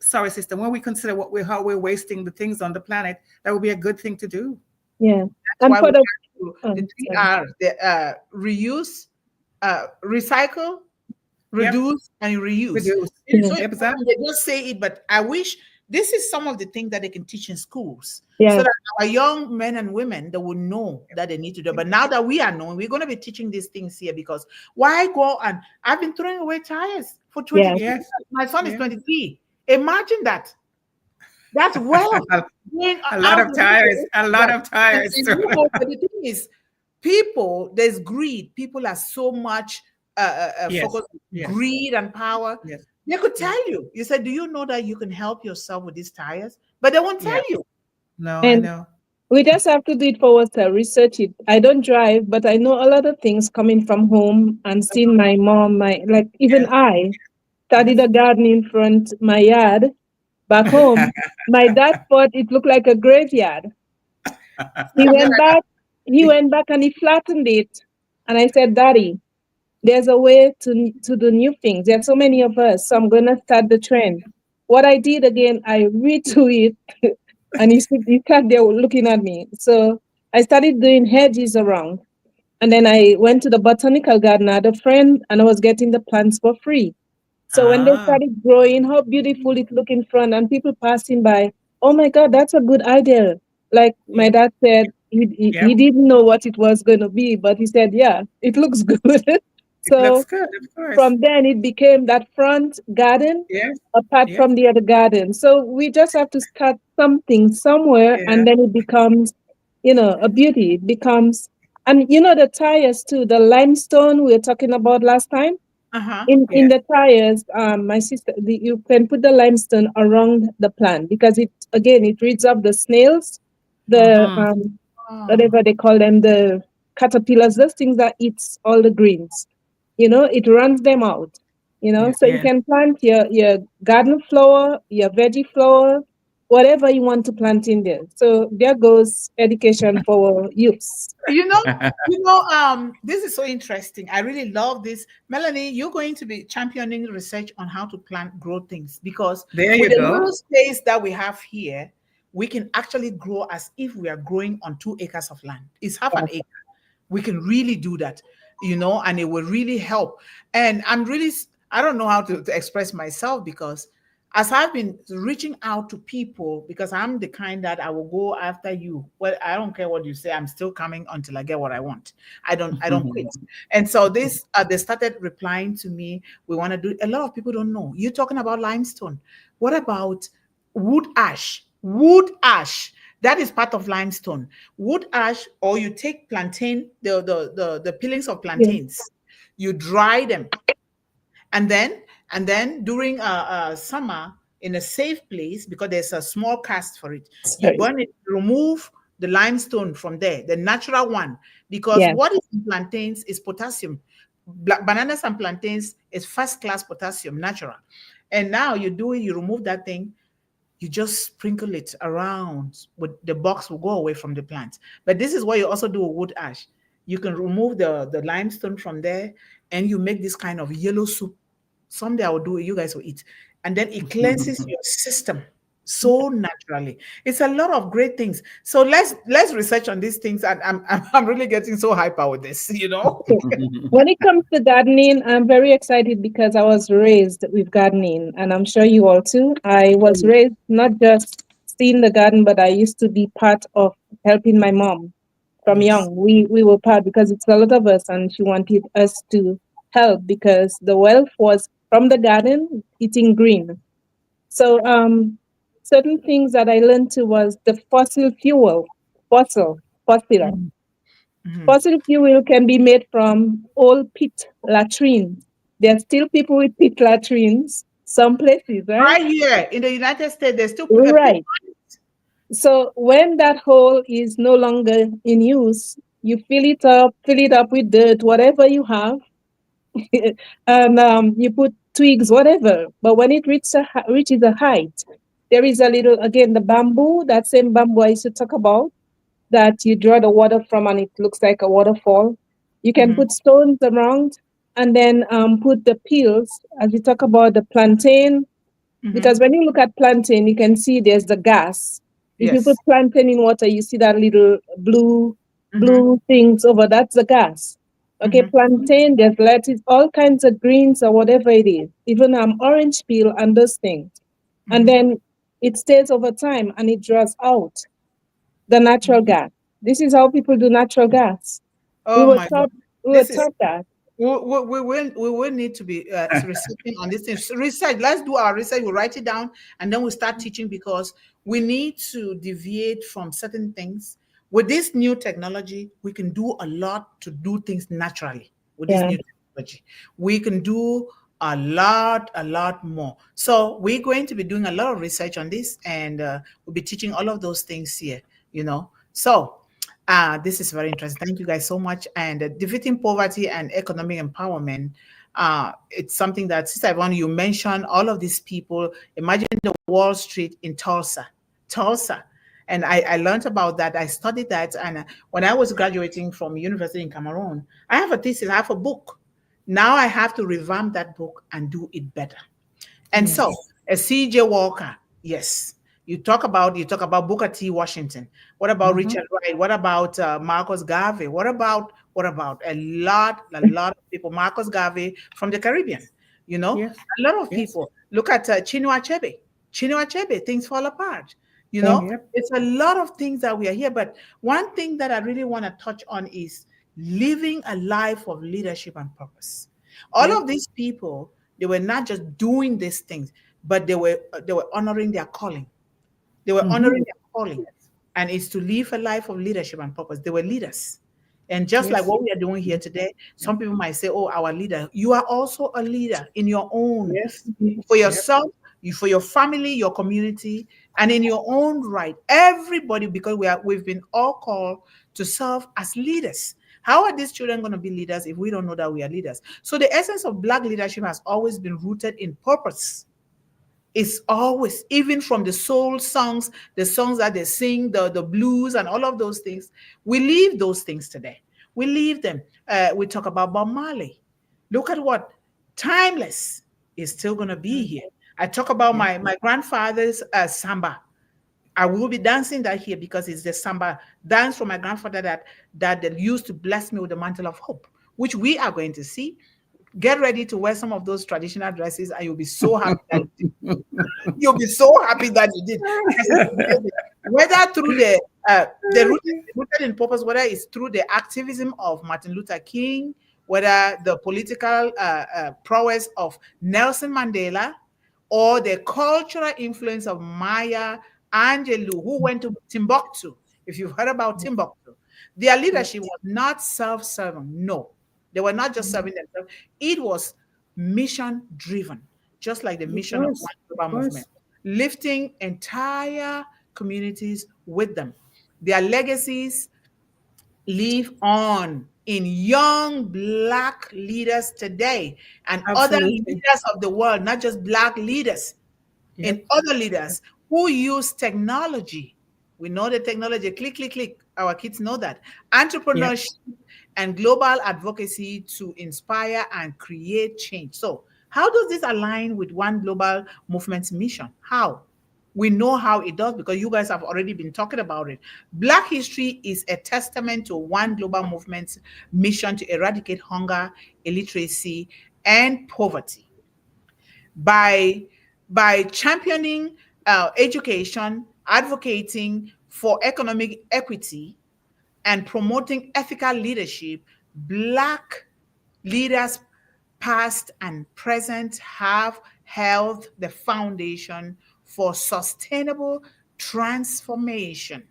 consider how we're wasting the things on the planet, that would be a good thing to do. Yeah, and for the 3 R's: reuse, recycle, reduce, and reuse. So exactly. They just say it, but I wish. This is some of the things that they can teach in schools, so that our young men and women, they will know that they need to do. But now that we are known, we're going to be teaching these things here, because why go and I've been throwing away tires for 20 years. My son is 23. Imagine that. That's well. a lot of tires. But the thing is, there's greed. People are so much focused on greed and power. Yes. They could tell you. You said, do you know that you can help yourself with these tires? But they won't tell you. No, I know. We just have to do it for ourselves, research it. I don't drive, but I know a lot of things coming from home and seeing my mom, I started a garden in front my yard back home. My dad thought it looked like a graveyard. He went back and he flattened it. And I said, Daddy, there's a way to do new things. There are so many of us, so I'm going to start the trend. What I did again, I redo it, and he sat there looking at me. So I started doing hedges around, and then I went to the botanical garden. I had a friend, and I was getting the plants for free. So when they Ah, started growing, how beautiful it looked in front, and people passing by, oh my God, that's a good idea. Like my yep, dad said, he yep. didn't know what it was going to be, but he said, yeah, it looks good. It looks So good, of course. from then it became that front garden Yes, apart yes, from the other garden. So we just have to start something somewhere, yeah. and then it becomes, a beauty. It becomes, and the tires too, the limestone we were talking about last time. Uh-huh. In Yes. the tires, my sister, you can put the limestone around the plant because it rids up the snails, the Mm-hmm. Oh, whatever they call them, the caterpillars, those things that eats all the greens. It runs them out. Yeah, So you yeah. can plant your garden flower, your veggie flower, whatever you want to plant in there. So there goes education for youths. you know, this is so interesting. I really love this. Melanie, you're going to be championing research on how to plant, grow things because There with you the go. little space that we have here, we can actually grow as if we are growing on 2 acres of land. It's half Yeah. an acre. We can really do that, and it will really help. And I don't know how to express myself because as I've been reaching out to people, because I'm the kind that I will go after you. Well, I don't care what you say. I'm still coming until I get what I want. I don't quit. And so they started replying to me. We want to do, a lot of people don't know. You're talking about limestone. What about wood ash? Wood ash. That is part of limestone. Wood ash, or you take plantain, the peelings of Yeah. plantains, you dry them, and then during summer, in a safe place, because there's a small cast for it, you Sorry. burn it, remove the limestone from there, the natural one, because Yeah. what is in plantains is potassium. Bananas and plantains is first class potassium, natural. And now you do it, you remove that thing, you just sprinkle it around, with the box will go away from the plant. But this is what you also do with wood ash. You can remove the limestone from there, and you make this kind of yellow soup. Someday I will do it, you guys will eat. And then it cleanses your system so naturally. It's a lot of great things. So let's research on these things. And I'm really getting so hyper with this. So when it comes to gardening, I'm very excited because I was raised with gardening, and I'm sure you all too. I was raised not just seeing the garden, but I used to be part of helping my mom from Yes. young. We were part because it's a lot of us, and she wanted us to help because the wealth was from the garden, eating green. So certain things that I learned too was the fossil. Mhm. Mhm. Fossil fuel can be made from old pit latrines. There are still people with pit latrines, some places, right? Right here in the United States, there's still a pit. Right. So when that hole is no longer in use, you fill it up with dirt, whatever you have, and you put twigs, whatever. But when it reaches a height, there is a little, again, the bamboo, that same bamboo I used to talk about, that you draw the water from and it looks like a waterfall. You can Mhm. put stones around and then put the peels, as we talk about the plantain, because Mhm. when you look at plantain, you can see there's the gas. If you put Yes. plantain in water, you see that little Mhm. blue things over, that's the gas. Okay, Mhm. plantain, there's lettuce, all kinds of greens or whatever it is, even orange peel and those things. And Mhm. then it stays over time and it draws out the natural Mhm. gas. This is how people do natural gas. We Oh were my God. taught we were This is taught that. we will need to be researching on this thing. Research. Let's do our research. We'll write it down, and then we'll start teaching because we need to deviate from certain things. With this new technology, we can do a lot to do things naturally. With this Yeah. new technology, we can do a lot more. So we're going to be doing a lot of research on this, and we'll be teaching all of those things here. So this is very interesting. Thank you guys so much. And defeating poverty and economic empowerment. It's something that, Sister Yvonne, you mentioned all of these people. Imagine the Wall Street in Tulsa. And I learned about that. I studied that. And when I was graduating from university in Cameroon, I have a thesis, I have a book. Now I have to revamp that book and do it better. And so, Yes. a CJ Walker, yes. You talk about Booker T. Washington. What about Mhm. Richard Wright? What about Marcus Garvey? What about a lot of people? Marcus Garvey from the Caribbean. You know, Yes. a lot of Yes. people look at Chinua Achebe. Chinua Achebe, things fall apart. You Yeah. know, Yep. it's a lot of things that we are here. But one thing that I really want to touch on is living a life of leadership and purpose. All Yep. of these people, they were not just doing these things, but they were honoring their calling. They were Mm-hmm. honoring their calling, and it's to live a life of leadership and purpose. They were leaders. And just like Yes. what we are doing here today, some people might say, "Oh, our leader." You are also a leader in your own, Yes. for Yep. yourself, you, for your family, your community, and in your own right. Everybody, because we've been all called to serve as leaders. How are these children going to be leaders if we don't know that we are leaders? So the essence of Black leadership has always been rooted in purpose. It's always, even from the soul songs, the songs that they sing, the blues and all of those things, we leave those things today. We leave them. We talk about Bob Marley. Look at what timeless is still going to be here. I talk about Yes. my grandfather's samba. I will be dancing that here because it's the samba dance from my grandfather that they used to bless me with the mantle of hope, which we are going to see. Get ready to wear some of those traditional dresses, and you'll be so happy that you'll be so happy that you did, because it's amazing. Whether through the rooted in purpose, whether it's through the activism of Martin Luther King, whether the political prowess of Nelson Mandela, or the cultural influence of Maya Angelou, who went to Timbuktu. If you've heard about Timbuktu, their Yep. leadership was not self-serving. No, they were not just serving themselves. It was mission-driven, just like the It mission of was. One It Global Movement, was. lifting entire communities with them. Their legacies live on in young Black leaders today and other Absolutely. leaders of the world, not just Black leaders, in Yep. other leaders who use technology. We know the technology, click, click, click. Our kids know that. Yep. Entrepreneurship and global advocacy to inspire and create change. So, how does this align with One Global Movement's mission? How? We know how it does because you guys have already been talking about it. Black history is a testament to One Global Movement's mission to eradicate hunger, illiteracy, and poverty by championing education, advocating for economic equity, and promoting ethical leadership. Black leaders, past and present, have held the foundation for sustainable transformation.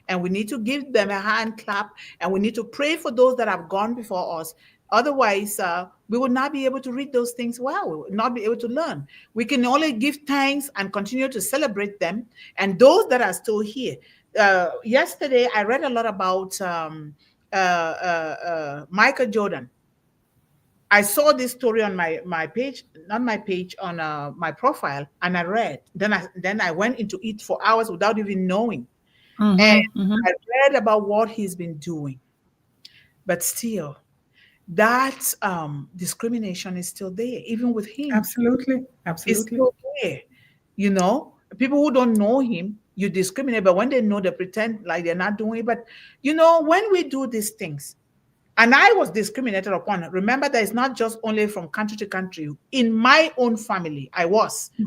And we need to give them a hand clap, and we need to pray for those that have gone before us. Otherwise, we will not be able to read those things well. We will not be able to learn. We can only give thanks and continue to celebrate them. And those that are still here. Yesterday, I read a lot about Michael Jordan. I saw this story on my page, not my page, on my profile, and I read. Then I went into it for hours without even knowing, and Mm-hmm. Mm-hmm. I read about what he's been doing. But still, that discrimination is still there, even with him. Absolutely. It's Absolutely. still there. You know, people who don't know him, you discriminate, but when they know, they pretend like they're not doing it. But when we do these things, and I was discriminated upon. Remember that it's not just only from country to country. In my own family,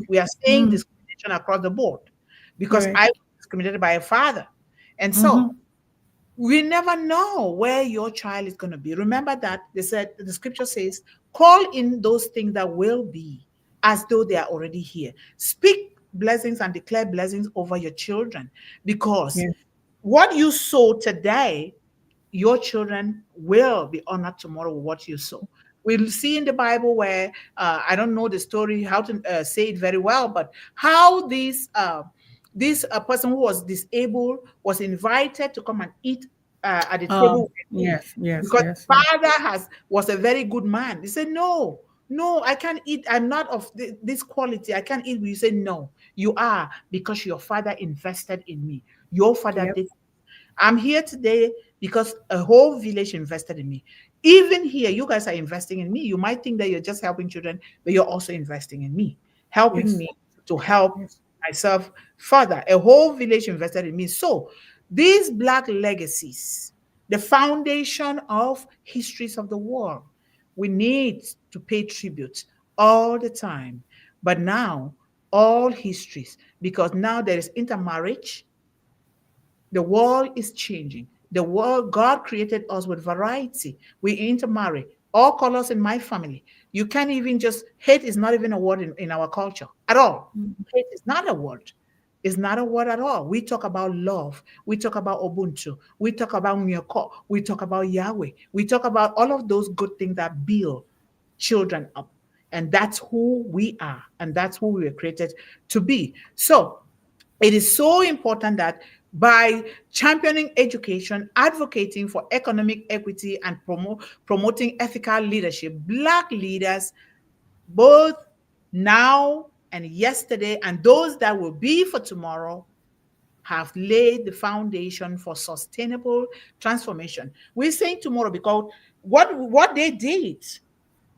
we are seeing Mm. discrimination across the board because Right. I was discriminated by a father. And so Mm-hmm. we never know where your child is going to be. Remember that they said, the scripture says, call in those things that will be as though they are already here. Speak blessings and declare blessings over your children, because Yes. what you sow today, your children will be honored tomorrow with what you sow. We'll see in the Bible where I don't know the story, how to say it very well, but how this person who was disabled was invited to come and eat at the table with him, Yes. Yes. because Yes. the Yes. father was a very good man. He said, "No, no, I can't eat. I'm not of this quality. I can't eat." You say, "No, you are, because your father invested in me. Your father Yep. did. I'm here today because a whole village invested in me. Even here, you guys are investing in me. You might think that you're just helping children, but you're also investing in me, helping Yes. me to help Yes. myself further. A whole village invested in me." So these Black legacies, the foundation of histories of the world, we need to pay tribute all the time. But now, all histories, because now there is intermarriage, the world is changing. The world, God created us with variety. We intermarry. All colors in my family. You can't even just, hate is not even a word in our culture at all. Hate is not a word. It's not a word at all. We talk about love. We talk about Ubuntu. We talk about Myoko. We talk about Yahweh. We talk about all of those good things that build children up. And that's who we are. And that's who we were created to be. So it is so important that by championing education, advocating for economic equity, and promoting ethical leadership, Black leaders, both now and yesterday, and those that will be for tomorrow, have laid the foundation for sustainable transformation. We're saying tomorrow because what they did,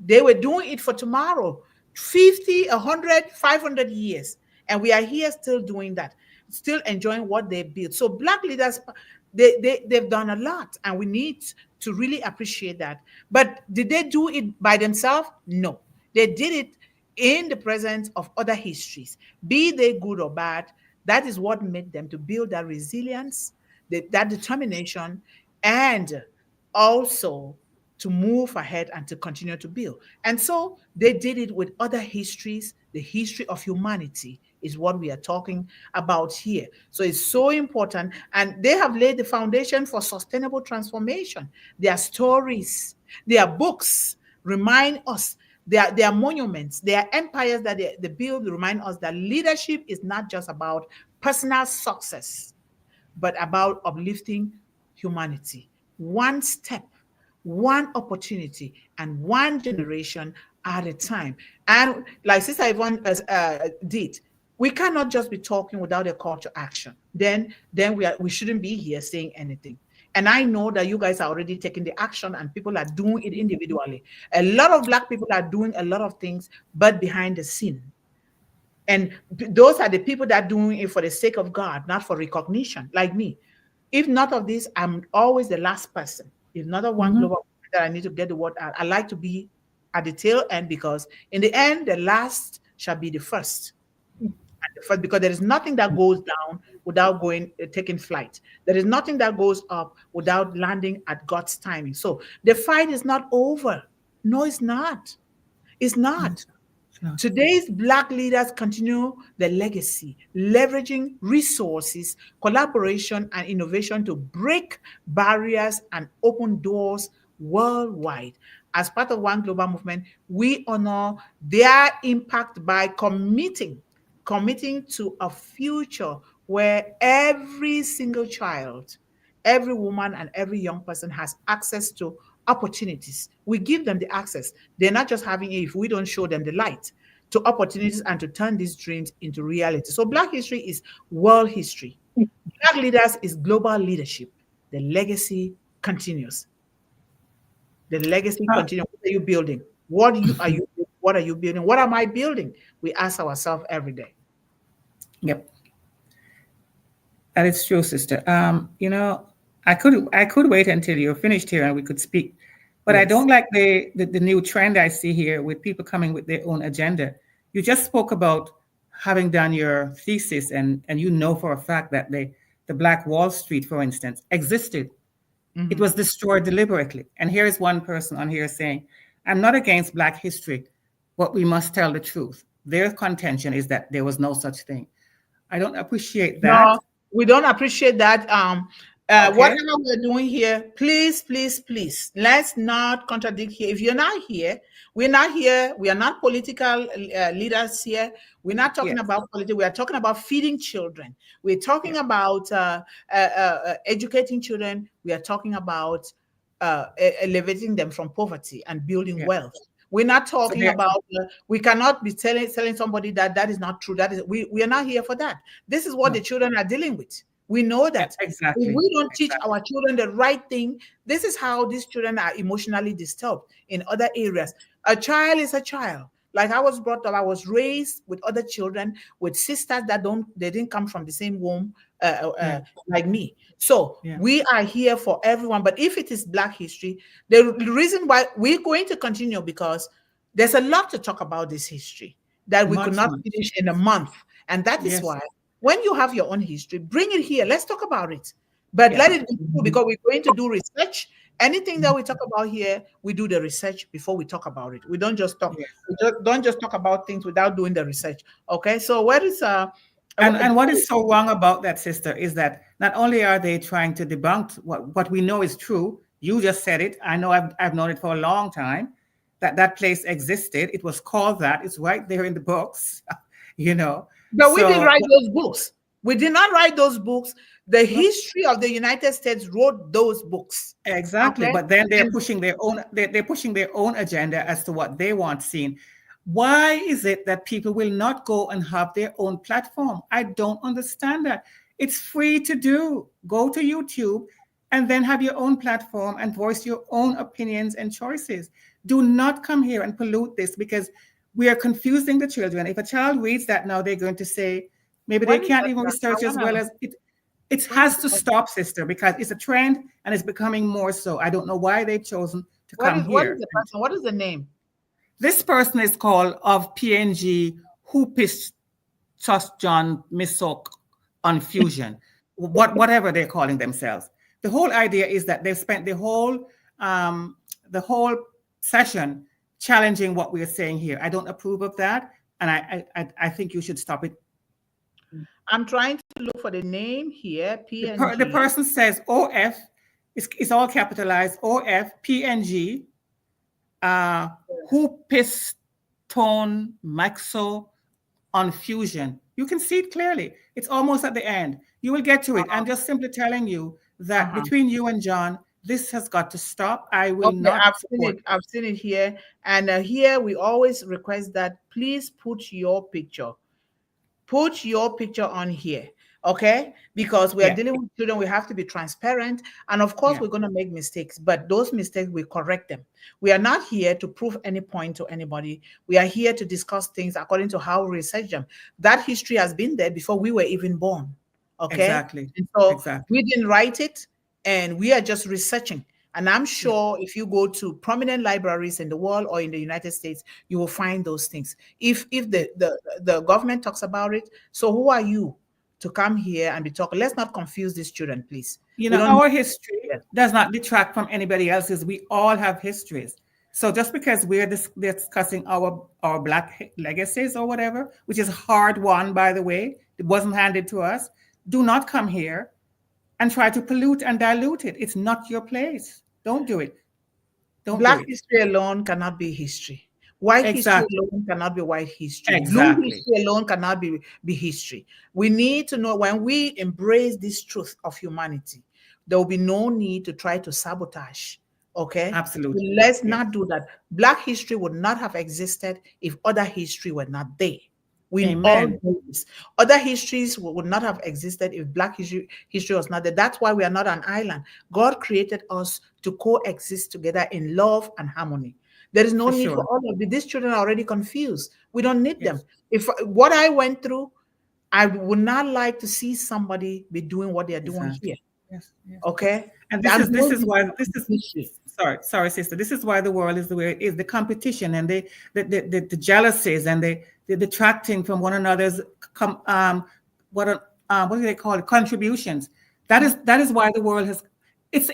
they were doing it for tomorrow, 50, 100, 500 years. And we are here still doing that, still enjoying what they built. So Black leaders, they've done a lot, and we need to really appreciate that. But did they do it by themselves? No. They did it in the presence of other histories, be they good or bad. That is what made them to build that resilience, that determination, and also to move ahead and to continue to build. And so they did it with other histories. The history of humanity is what we are talking about here. So it's so important. And they have laid the foundation for sustainable transformation. Their stories, their books remind us, their monuments, their empires that they build remind us that leadership is not just about personal success, but about uplifting humanity. One step, one opportunity, and one generation at a time. And like Sister Yvonne did, we cannot just be talking without a call to action. Then we shouldn't be here saying anything. And I know that you guys are already taking the action, and people are doing it individually. A lot of Black people are doing a lot of things, but behind the scene. And those are the people that are doing it for the sake of God, not for recognition, like me. If not of this, I'm always the last person. If not of one global that I need to get the word out, I like to be at the tail end, because in the end, the last shall be the first. Because there is nothing that goes down without taking flight. There is nothing that goes up without landing at God's timing. So the fight is not over. No, it's not. It's not. Today's Black leaders continue the legacy, leveraging resources, collaboration, and innovation to break barriers and open doors worldwide. As part of One Global Movement, we honor their impact by committing to a future where every single child, every woman, and every young person has access to opportunities. We give them the access. They're not just having it if we don't show them the light, to opportunities and to turn these dreams into reality. So Black history is world history. Black leaders is global leadership. The legacy continues. The legacy continues. What are you building? What are you building? What am I building? We ask ourselves every day. Yep. That is true, sister. I could wait until you're finished here and we could speak. But yes. I don't like the new trend I see here with people coming with their own agenda. You just spoke about having done your thesis, and you know for a fact that the Black Wall Street, for instance, existed. Mm-hmm. It was destroyed deliberately. And here is one person on here saying, I'm not against Black history, but we must tell the truth. Their contention is that there was no such thing. I don't appreciate that. No, we don't appreciate that. Okay. Whatever we're doing here, please, let's not contradict here. If you're not here, we're not here. We are not political leaders here. We're not talking about politics. We are talking about feeding children. We're talking about educating children. We are talking about elevating them from poverty and building wealth. We're not talking about, we cannot be telling somebody that is not true. That is, we are not here for that. This is what the children are dealing with. We know that. Exactly. If we don't teach our children the right thing, this is how these children are emotionally disturbed in other areas. A child is a child. Like I was brought up, I was raised with other children, with sisters that didn't come from the same womb like me. So we are here for everyone. But if it is Black history, the reason why we're going to continue, because There's a lot to talk about this history that we could not finish in a month. And that is why when you have your own history, bring it here. Let's talk about it. But let it go through, because we're going to do research. Anything that we talk about here, we do the research before we talk about it. We don't just talk. We don't just talk about things without doing the research. Okay. So what is and what is so wrong about that, sister, is that not only are they trying to debunk what we know is true. You just said it. I know I've known it for a long time, that place existed. It was called that. It's right there in the books, you know. But we didn't write those books. We did not write those books. The history of the United States wrote those books. Exactly. Okay? But then they're pushing their own, they're pushing their own agenda as to what they want seen. Why is it that people will not go and have their own platform? I don't understand that. It's free to do. Go to YouTube and then have your own platform and voice your own opinions and choices. Do not come here and pollute this, because we are confusing the children. If a child reads that now, they're going to say, maybe they can't even research as well as it. It has to stop, sister, because it's a trend and it's becoming more so. I don't know why they've chosen to come here. What is the person? What is the name? This person is called of PNG who pissed Trust John Misok on Fusion, whatever they're calling themselves. The whole idea is that they've spent the whole session challenging what we're saying here. I don't approve of that, and I think you should stop it. I'm trying to look for the name here. PNG. The person says OF. It's all capitalized. OF PNG. Who piston Maxo on Fusion. You can see it clearly. It's almost at the end. You will get to it. I'm just simply telling you that between you and John, this has got to stop. I will not. I've seen it here. And here we always request that please put your picture. Put your picture on here, okay? Because we are dealing with children, we have to be transparent. And of course, we're going to make mistakes, but those mistakes, we correct them. We are not here to prove any point to anybody. We are here to discuss things according to how we research them. That history has been there before we were even born, okay? Exactly. And so we didn't write it, and we are just researching. And I'm sure if you go to prominent libraries in the world or in the United States, you will find those things. If the government talks about it, so who are you to come here and be talking? Let's not confuse these children, please. You know, our history does not detract from anybody else's. We all have histories. So just because we're discussing our Black legacies or whatever, which is hard won, by the way, it wasn't handed to us, do not come here and try to pollute and dilute it. It's not your place. Don't do it. Black history alone cannot be history. White history alone cannot be white history. Blue history alone cannot be history. We need to know, when we embrace this truth of humanity, there will be no need to try to sabotage. Okay? Absolutely. Let's not do that. Black history would not have existed if other history were not there. We all know this. Other histories would not have existed if Black history was not there. That's why we are not an island. God created us to coexist together in love and harmony. There is no need for all of it. These children are already confused. We don't need them. If what I went through, I would not like to see somebody be doing what they are doing here. Okay? And this is why sorry, sister. This is why the world is the way it is. The competition and the jealousies and the detracting from one another's what do they call it? Contributions. That is why the world has.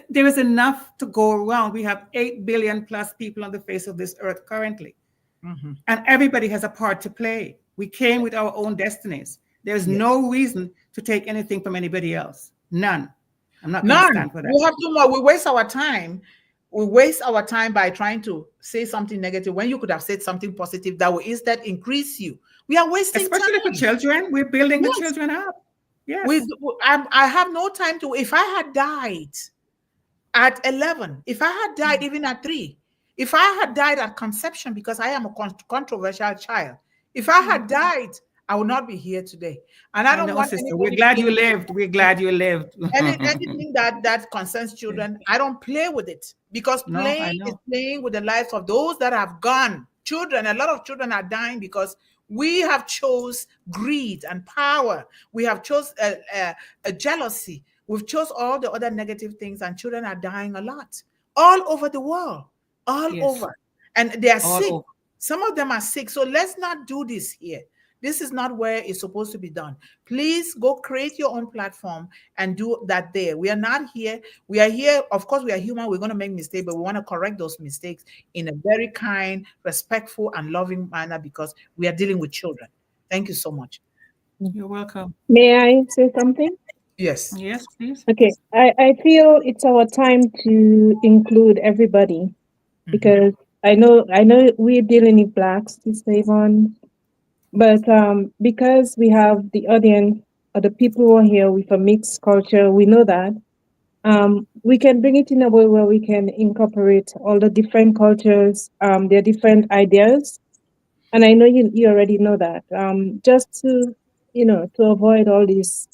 There is enough to go around. We have 8 billion plus people on the face of this earth currently, and everybody has a part to play. We came with our own destinies. There's no reason to take anything from anybody else. None. I'm not going to stand for that. We have to more. We waste our time. We waste our time by trying to say something negative when you could have said something positive that will instead increase you. We are wasting time. Especially for children. We're building the children up. Yes. I have no time to. If I had died at 11, if I had died even at 3, if I had died at conception, because I am a controversial child, if I had died, I would not be here today. And I don't want sister. We're glad you lived. We're glad you lived. Anything that concerns children, I don't play with it, because playing is playing with the lives of those that have gone. Children, a lot of children are dying because we have chose greed and power. We have chose a jealousy. We've chose all the other negative things, and children are dying a lot all over the world, all over. And they are Some of them are sick. So let's not do this here. This is not where it's supposed to be done. Please go create your own platform and do that there. We are not here. We are here. Of course, we are human. We're going to make mistakes, but we want to correct those mistakes in a very kind, respectful, and loving manner because we are dealing with children. Thank you so much. You're welcome. May I say something? Yes. Yes, please. Okay. I feel it's our time to include everybody because I know we're dealing with blacks, Sister Yvonne, but because we have the audience or the people who are here with a mixed culture, we know that we can bring it in a way where we can incorporate all the different cultures, their different ideas, and I know you already know that. Just to to avoid all these,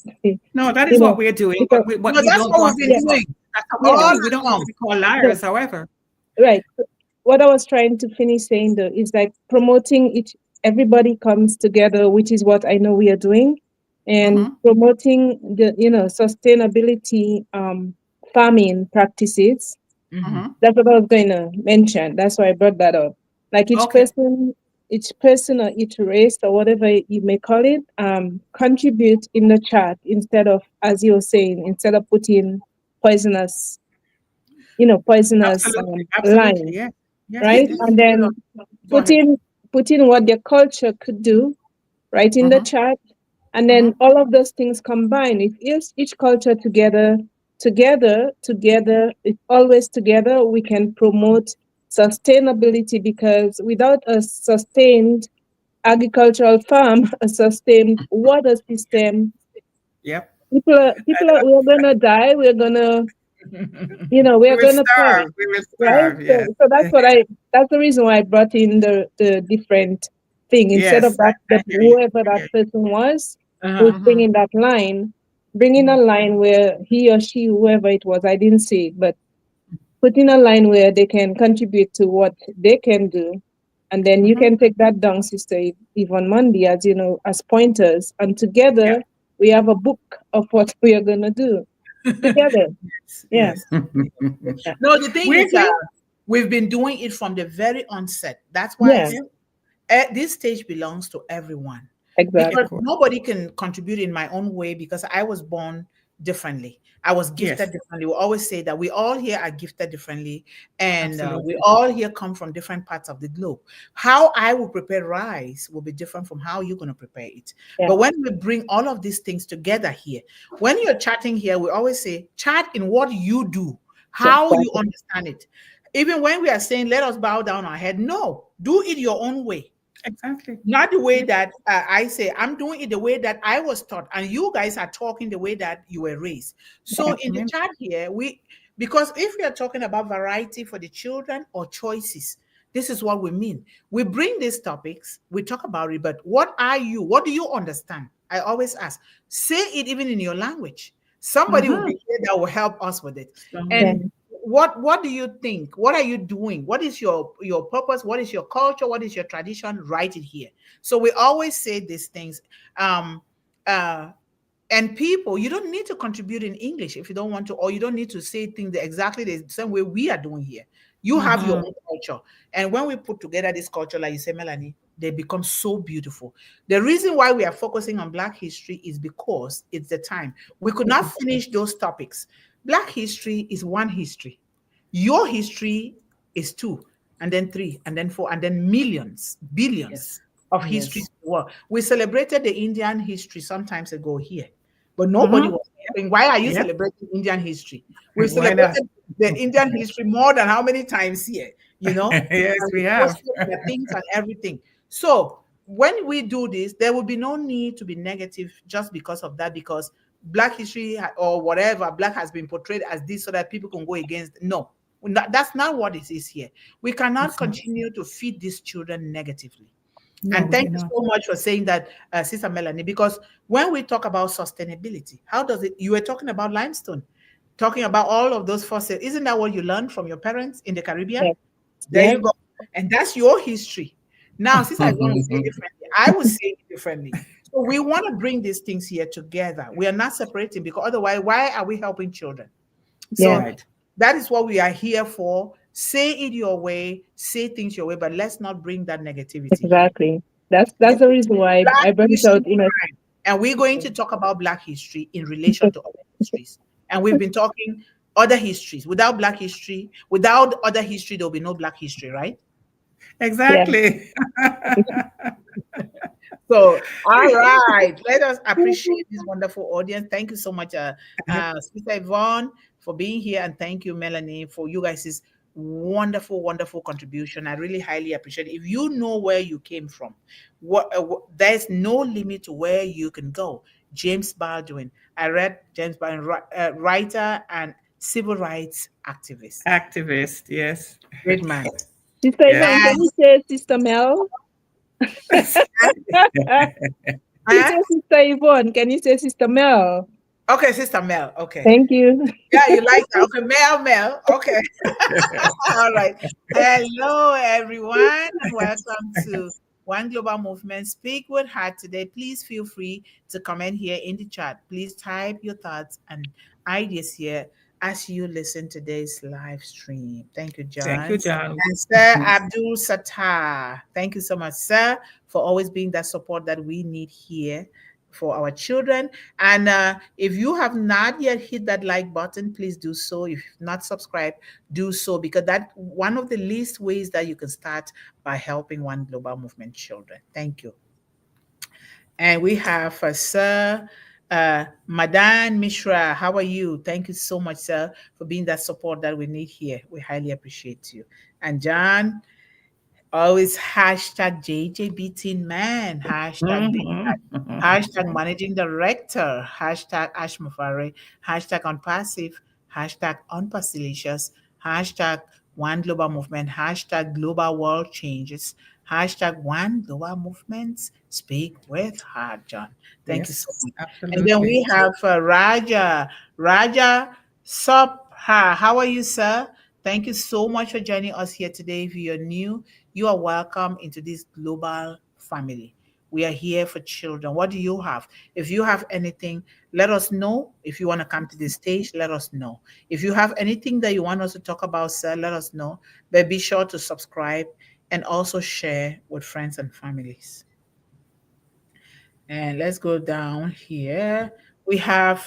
No, that is you what know, we're doing, because but No, we that's don't what want we've to been be yeah, called. doing That's what we yeah, all do. We don't want to along. be called liars, however. right. What I was trying to finish saying though is like promoting each everybody comes together, which is what I know we are doing, and promoting the sustainability farming practices. Mm-hmm. That's what I was going to mention. That's why I brought that up. Like Okay. each person or each race or whatever you may call it, contribute in the chat instead of, as you were saying, instead of putting poisonous, poisonous Absolutely. Absolutely. lines, Yeah. Yes. right? This, Yes. And then go put ahead. in put in what their culture could do, right in the Mm-hmm. chat, and then Mm-hmm. all of those things combined. If each culture together, it's always together, we can promote sustainability because without a sustained agricultural farm, a sustained water system, Yep. we're gonna die. We're gonna We we're will gonna starve. perish, We will right? starve. So, Yes. so that's the reason why I brought in the different thing instead of Yes. that I the hear you. whoever I that hear you. person was Uh-huh. who's Mm-hmm. bringing that line, bring in a line where he or she, whoever it was, I didn't see it, but put in a line where they can contribute to what they can do. And then you Mm-hmm. can take that down, Sister Yvonne Mundih, as as pointers. And Yeah. together we have a book of what we are gonna do together. Yeah. Yes. Yeah. No, the thing We're is, here. we've been doing it from the very onset. That's why I Yeah. said, this stage belongs to everyone Of because Exactly. course. nobody can contribute in my own way because I was born differently. I was Yes. gifted differently. We always say that we all here are gifted differently, and we Absolutely. all here come from different parts of the globe. How I will prepare rice will be different from how you're going to prepare it. Yeah. But when we bring all of these things together here, when you're chatting here, we always say, chat in what you do, how you Exactly. understand it. Even when we are saying, let us bow down our head, no, do it your own way. Exactly. Not the way Yeah. that I say. I'm doing it the way that I was taught, and you guys are talking the way that you were raised. So in the Amen. chat here, because if we are talking about variety for the children or choices, this is what we mean. We bring these topics, we talk about it, but what are you? What do you understand? I always ask. Say it even in your language. Somebody will Mm-hmm. be here that will help us with it. Yeah. And Somebody. what do you think? What are you doing? What is your purpose? What is your culture? What is your tradition? Write it here. So we always say these things. Um, uh, and people, you don't need to contribute in English if you don't want to, or you don't need to say things exactly the same way we are doing here. You have your Mm-hmm. own culture. And when we put together this culture, like you say, Melanie, they become so beautiful. The reason why we are focusing on Black history is because it's the time. We could not finish those topics. Black history is one history. Your history is two, and then three, and then four, and then millions, billions Yes. of histories Yes. in the world. We celebrated the Indian history some times ago here, but nobody Mm-hmm. was saying, why are you Yep. celebrating Indian history? We've Why not? celebrated the Indian history more than how many times here, you know? Yes, And we we have. posted the things and everything. So when we do this, there will be no need to be negative just because of that, because Black history or whatever, Black has been portrayed as this so that people can go against. No, that's not what it is here. We cannot It's not. continue to feed these children negatively. No, And we thank you cannot. so much for saying that, Sister Melanie, because when we talk about sustainability, how does it, you were talking about limestone, talking about all of those fossils. Isn't that what you learned from your parents in the Caribbean? Yes. There Yep. you go. And that's your history. Now, Sister Yvonne will say it differently. I would say it differently. So we want to bring these things here together. We are not separating because otherwise, why are we helping children? Yeah. So Right. That is what we are here for. Say it your way, say things your way, but let's not bring that negativity here. Exactly. That's the reason why Black I brought it history out in a time. And we're going to talk about Black history in relation to other histories. And we've been talking other histories. Without Black history, without other history, there'll be no Black history, right? yeah. Exactly. So, all right, let us appreciate this wonderful audience. Thank you so much, Sister Yvonne, for being here, and thank you, Melanie, for you guys' wonderful, wonderful contribution. I really highly appreciate it. If you know where you came from, there's no limit to where you can go. James Baldwin, I read James Baldwin, writer and civil rights activist, Activist, yes. great man. Sister Yes. Yvonne, can And you say Sister Mel? She uh, says Sister Yvonne. Can you say Sister Mel? okay, Sister Mel. Okay. Thank you. Yeah, you like that. Okay, Mel. Okay. All right. Hello, everyone, and welcome to One Global Movement. Speak with Heart today. Please feel free to comment here in the chat. Please type your thoughts and ideas here as you listen to today's live stream. Thank you, Thank you, John. John. And Sir Abdul Sattar. Thank you so much, sir, for always being that support that we need here for our children. And if you have not yet hit that like button, please do so. If you've not subscribed, do so, because that one of the least ways that you can start by helping One Global Movement children. Thank you. And we have Sir Madan Mishra. How are you? Thank you so much, sir, for being that support that we need here. We highly appreciate you. And John, always hashtag JJB Teen Man, hashtag Big Mhm. hashtag managing director, hashtag Ashmufare, hashtag unpassive, hashtag unpacilicious, hashtag one global movement, hashtag global world changes, hashtag one global movements. Speak with heart, John. Thank you so Yes, much. And then absolutely. we have Raja Subha. How are you, sir? Thank you so much for joining us here today. If you're new, you are welcome into this global family. We are here for children. What do you have? If you have anything, let us know. If you want to come to the stage, let us know. If you have anything that you want us to talk about, sir, let us know. But be sure to subscribe and also share with friends and families. And let's go down here. We have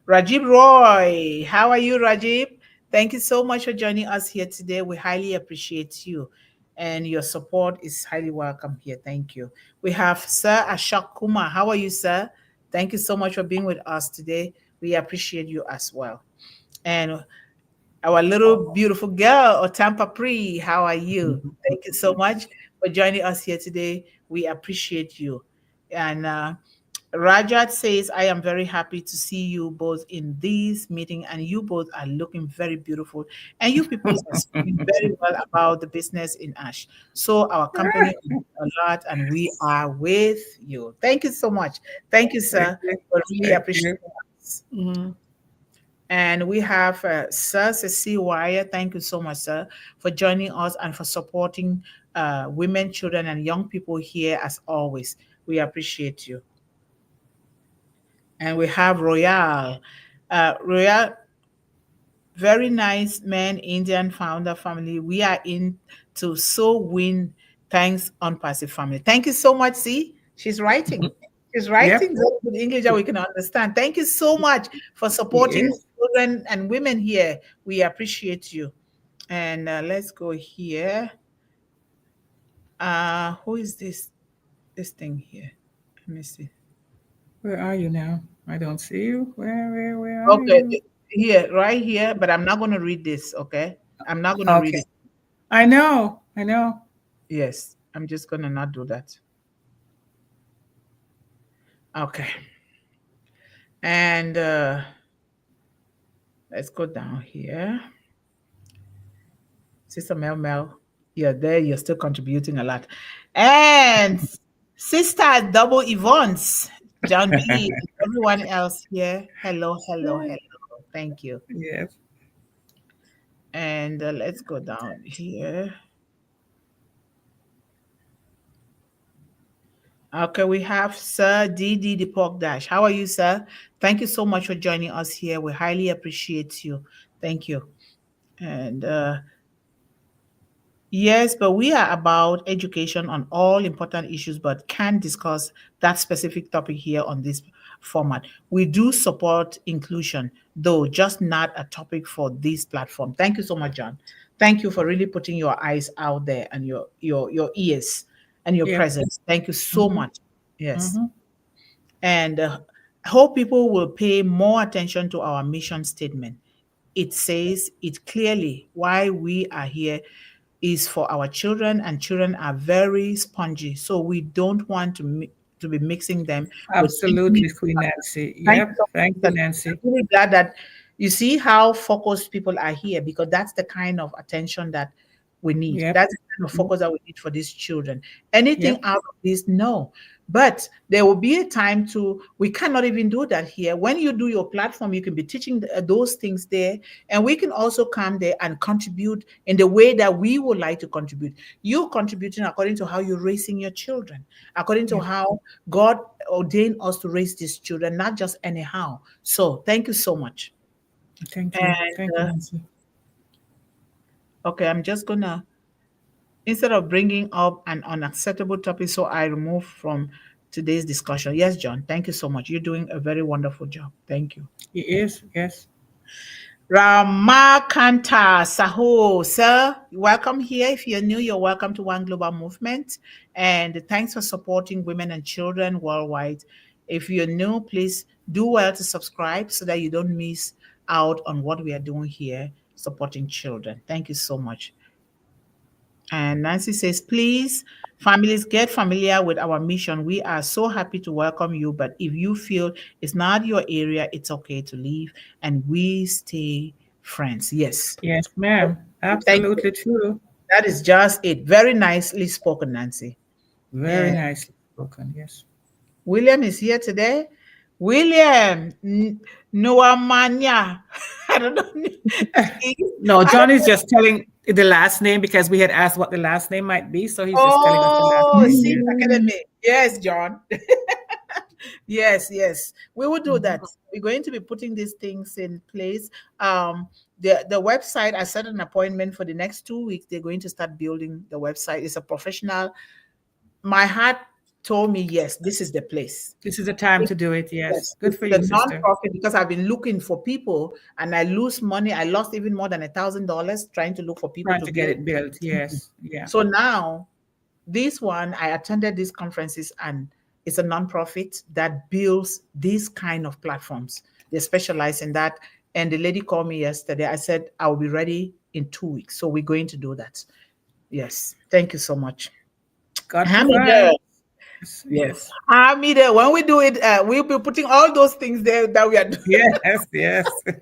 Rajib Roy. How are you, Rajib? Thank you so much for joining us here today. We highly appreciate you, and your support is highly welcome here. Thank you. We have Sir Ashok Kumar. How are you, sir? Thank you so much for being with us today. We appreciate you as well. And our little beautiful girl, Otampa Pri, how are you? Thank you so much for joining us here today. We appreciate you. And Rajat says, I am very happy to see you both in this meeting, and you both are looking very beautiful. And you people are speaking very well about the business in Ash. So our company will do a lot, and we are with you. Thank you so much. Thank you, Thank sir, you. for really Thank you. appreciating us. Mhm. And we have Sir Cecile Wire. Thank you so much, sir, for joining us and for supporting women, children, and young people here as always. We appreciate you. And we have Royal. Royal, very nice man, Indian founder family. We are in to so win. Thanks on passive family. Thank you so much. See, she's writing. She's Yep, writing very good English that we can understand. Thank you so much for he supporting is. children and women here. We appreciate you. And let's go here. Who is this thing here? Let me see. Where are you now? I don't see you. Where are Okay, you? here, right here. But I'm not going to read this. Okay, I'm not going to read Okay. it. I know. I know. Yes, I'm just going to not do that. Okay. And let's go down here. Sister Mel, you're there. You're still contributing a lot. And Sister Double Yvonne's, John B, and everyone else here. Hello, hello, hello. Thank you. Yes. And let's go down here. Okay, we have Sir DD the Pork Dash. How are you, sir? Thank you so much for joining us here. We highly appreciate you. Thank you. And yes, but we are about education on all important issues, but can't discuss that specific topic here on this format. We do support inclusion, though just not a topic for this platform. Thank you so much, John. Thank you for really putting your eyes out there and your ears and your Yep. presence. Thank you so Mm-hmm. much. Yes. Mm-hmm. And I hope people will pay more attention to our mission statement. It says it clearly why we are here is for our children, and children are very spongy. So we don't want to be mixing them with Absolutely, Queen Nancy. Thank you Yep. so Thank much. you, Nancy. I'm really glad that you see how focused people are here, because that's the kind of attention that we need. Yep. That's the kind of Yep. focus that we need for these children. Anything Yep. out of this, no. But there will be a time to, we cannot even do that here. When you do your platform, you can be teaching those things there, and we can also come there and contribute in the way that we would like to contribute. You contributing according to how you're raising your children, according to Yep. how God ordained us to raise these children, not just anyhow. So thank you so much. Thank you. And Thank you, Nancy. okay, I'm just gonna, instead of bringing up an unacceptable topic, so I remove from today's discussion. Yes, John, thank you so much. You're doing a very wonderful job. Thank you. He is. Yes. Ramakanta Saho, sir, welcome here. If you're new, you're welcome to One Global Movement. And thanks for supporting women and children worldwide. If you're new, please do well to subscribe so that you don't miss out on what we are doing here supporting children. Thank you so much. And Nancy says, please, families, get familiar with our mission. We are so happy to welcome you, but if you feel it's not your area, it's okay to leave, and we stay friends. Yes. Yes, ma'am. Thank you. Absolutely true. That is just it. Very nicely spoken, Nancy. Very And nicely spoken. Yes. William is here today. William, Noah Mania. I don't know. No, I don't John is know. just telling the last name because we had asked what the last name might be. So he's just telling us the last Oh, name. Seeds Yes. Academy. Yes, John. Yes, yes. We will do Mhm. that. We're going to be putting these things in place. The website, I set an appointment for the next 2 weeks. They're going to start building the website. It's a professional. My heart told me, yes, this is the place. This is the time to do it. Yes. Yes, Good it's for the you, sister. non-profit, because I've been looking for people and I lose money. I lost even more than $1,000 trying to look for people Trying to to get build. it built. Yes. Yeah. So now this one, I attended these conferences, and it's a nonprofit that builds these kind of platforms. They specialize in that. And the lady called me yesterday. I said, I'll be ready in 2 weeks. So we're going to do that. Yes. Thank you so much. God Hamida. provides. Yes. Yes. Yes. Hamida, when we do it, we'll be putting all those things there that we are doing. Yes. Yes. Oh,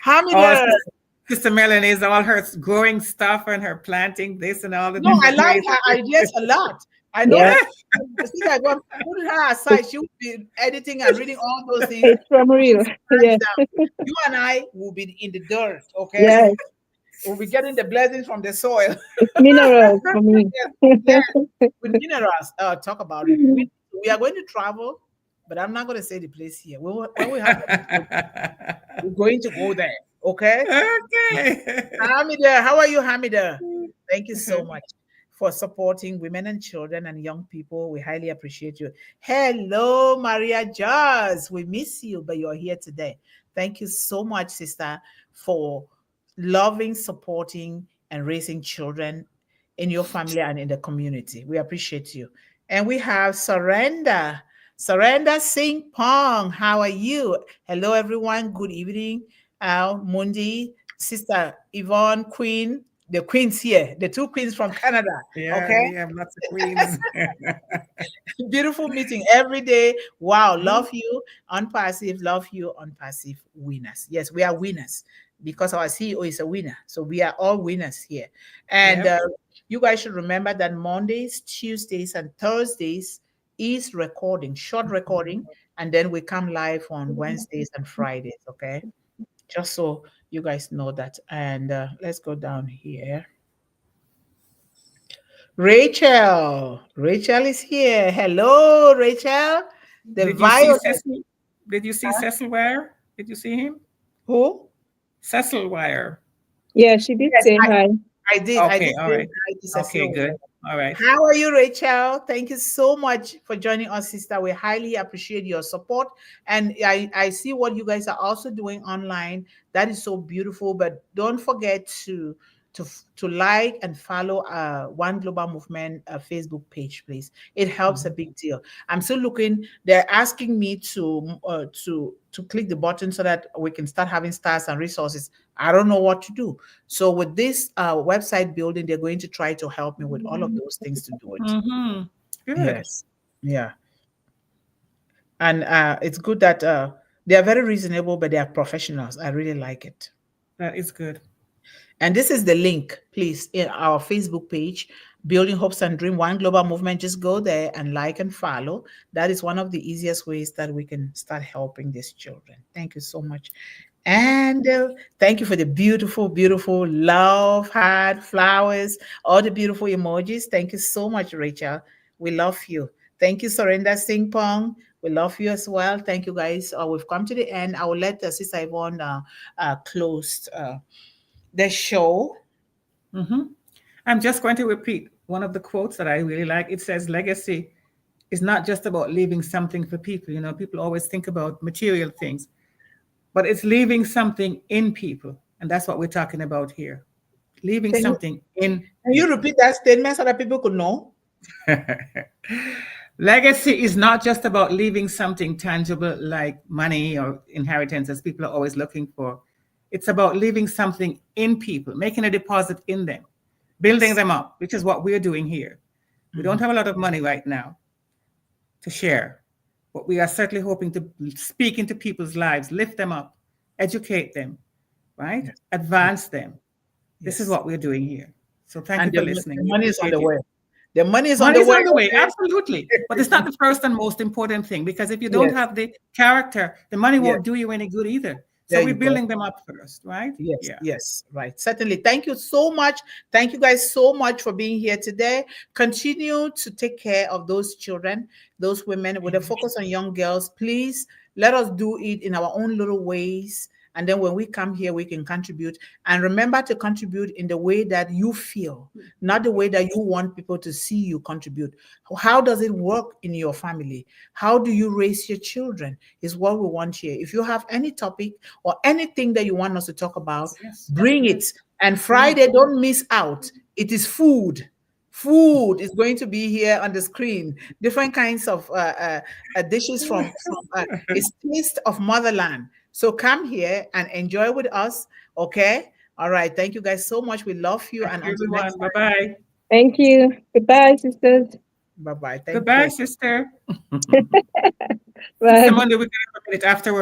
Hamida. Sister Melanie is all her growing stuff and her planting this and all the No, I different like ways. her ideas a lot. I know Yeah, since I got put her it's, aside, she will be editing and reading all those things. it's from real. Hands Yeah, down. You and I will be in the dirt, okay? yeah, We'll be getting the blessings from the soil. it's minerals for me. Yes, yes, with minerals. Talk about it. We are going to travel, but I'm not going to say the place here. When we have, we're going to go there, okay? Okay. Hamida, how are you, Hamida? Thank you so much for supporting women and children and young people. We highly appreciate you. Hello, Maria Jazz. We miss you, but you're here today. Thank you so much, sister, for loving, supporting, and raising children in your family and in the community. We appreciate you. And we have Surrender. Surrender Singh Pong. How are you? Hello, everyone. Good evening. Mundih, Sister Yvonne Queen, the queens here, the two queens from Canada. Yeah, Okay. we have lots of queens. Beautiful meeting every day. Wow. Love you on passive. Love you on passive winners. Yes, we are winners because our CEO is a winner. So we are all winners here. And Yep. you guys should remember that Mondays, Tuesdays, and Thursdays is recording, short recording. And then we come live on Wednesdays and Fridays. Okay. Just so you guys know that. And let's go down here. Rachel. Rachel is here. Hello, Rachel. The Did you see violet. Cecil? Did you see Cecil Wire? Did you see him? Who? Cecil Wire. Yeah, she did Yes, say hi. I did. I Okay, did all say right. hi to Okay, Cecile. good. All right. How are you, Rachel? Thank you so much for joining us, sister. We highly appreciate your support. And I see what you guys are also doing online. That is so beautiful. But don't forget to like and follow One Global Movement Facebook page, please. It helps a Mhm. big deal. I'm still looking. They're asking me to click the button so that we can start having stars and resources. I don't know what to do. So with this website building, they're going to try to help me with all of those things to do it. Mhm. Good. Yes. Yeah. And it's good that they are very reasonable, but they are professionals. I really like it. That is good. And this is the link, please, in our Facebook page, Building Hopes and Dream One Global Movement. Just go there and like and follow. That is one of the easiest ways that we can start helping these children. Thank you so much. And thank you for the beautiful, beautiful love, heart, flowers, all the beautiful emojis. Thank you so much, Rachel. We love you. Thank you, Surrender Singh Pong. We love you as well. Thank you, guys. We've come to the end. I will let Sister Yvonne close the show. Mhm. I'm just going to repeat one of the quotes that I really like. It says, legacy is not just about leaving something for people. You know, people always think about material things, but it's leaving something in people. And that's what we're talking about here. Leaving Can you something in can you people. repeat that statement so that people could know? Legacy is not just about leaving something tangible like money or inheritance, as people are always looking for. It's about leaving something in people, making a deposit in them, building Yes. them up, which is what we're doing here. We don't Mhm. have a lot of money right now to share, but we are certainly hoping to speak into people's lives, lift them up, educate them, right? Yes. Yes. Advance them. This is Yes. what we're doing here. So thank And you for listening. the We money is on appreciate the you. way. The money is on Money the is way. on the way, Okay. absolutely. But it's not the first and most important thing because if you don't Yes. have the character, the money Yes. won't do you any good either. So There we're you go. building them up first, right? Yes, Yeah. yes, right. Certainly. Thank you so much. Thank you guys so much for being here today. Continue to take care of those children, those women with a Amen. focus on young girls. Please let us do it in our own little ways. And then when we come here, we can contribute. And remember to contribute in the way that you feel, not the way that you want people to see you contribute. How does it work in your family? How do you raise your children? Is what we want here. If you have any topic or anything that you want us to talk about, Yes. bring it. Yes. And Bring it. Friday, don't miss out. It is food. Food is going to be here on the screen. Different kinds of dishes from it's taste of motherland. So come here and enjoy with us. Okay. All right. Thank you guys so much. We love you. Thank And you, until next everyone. Bye time. bye. Thank you. Goodbye, sisters. Bye bye. Thank you Goodbye, guys. sister. Sister Bye. Mundih, we're going to have a minute afterwards.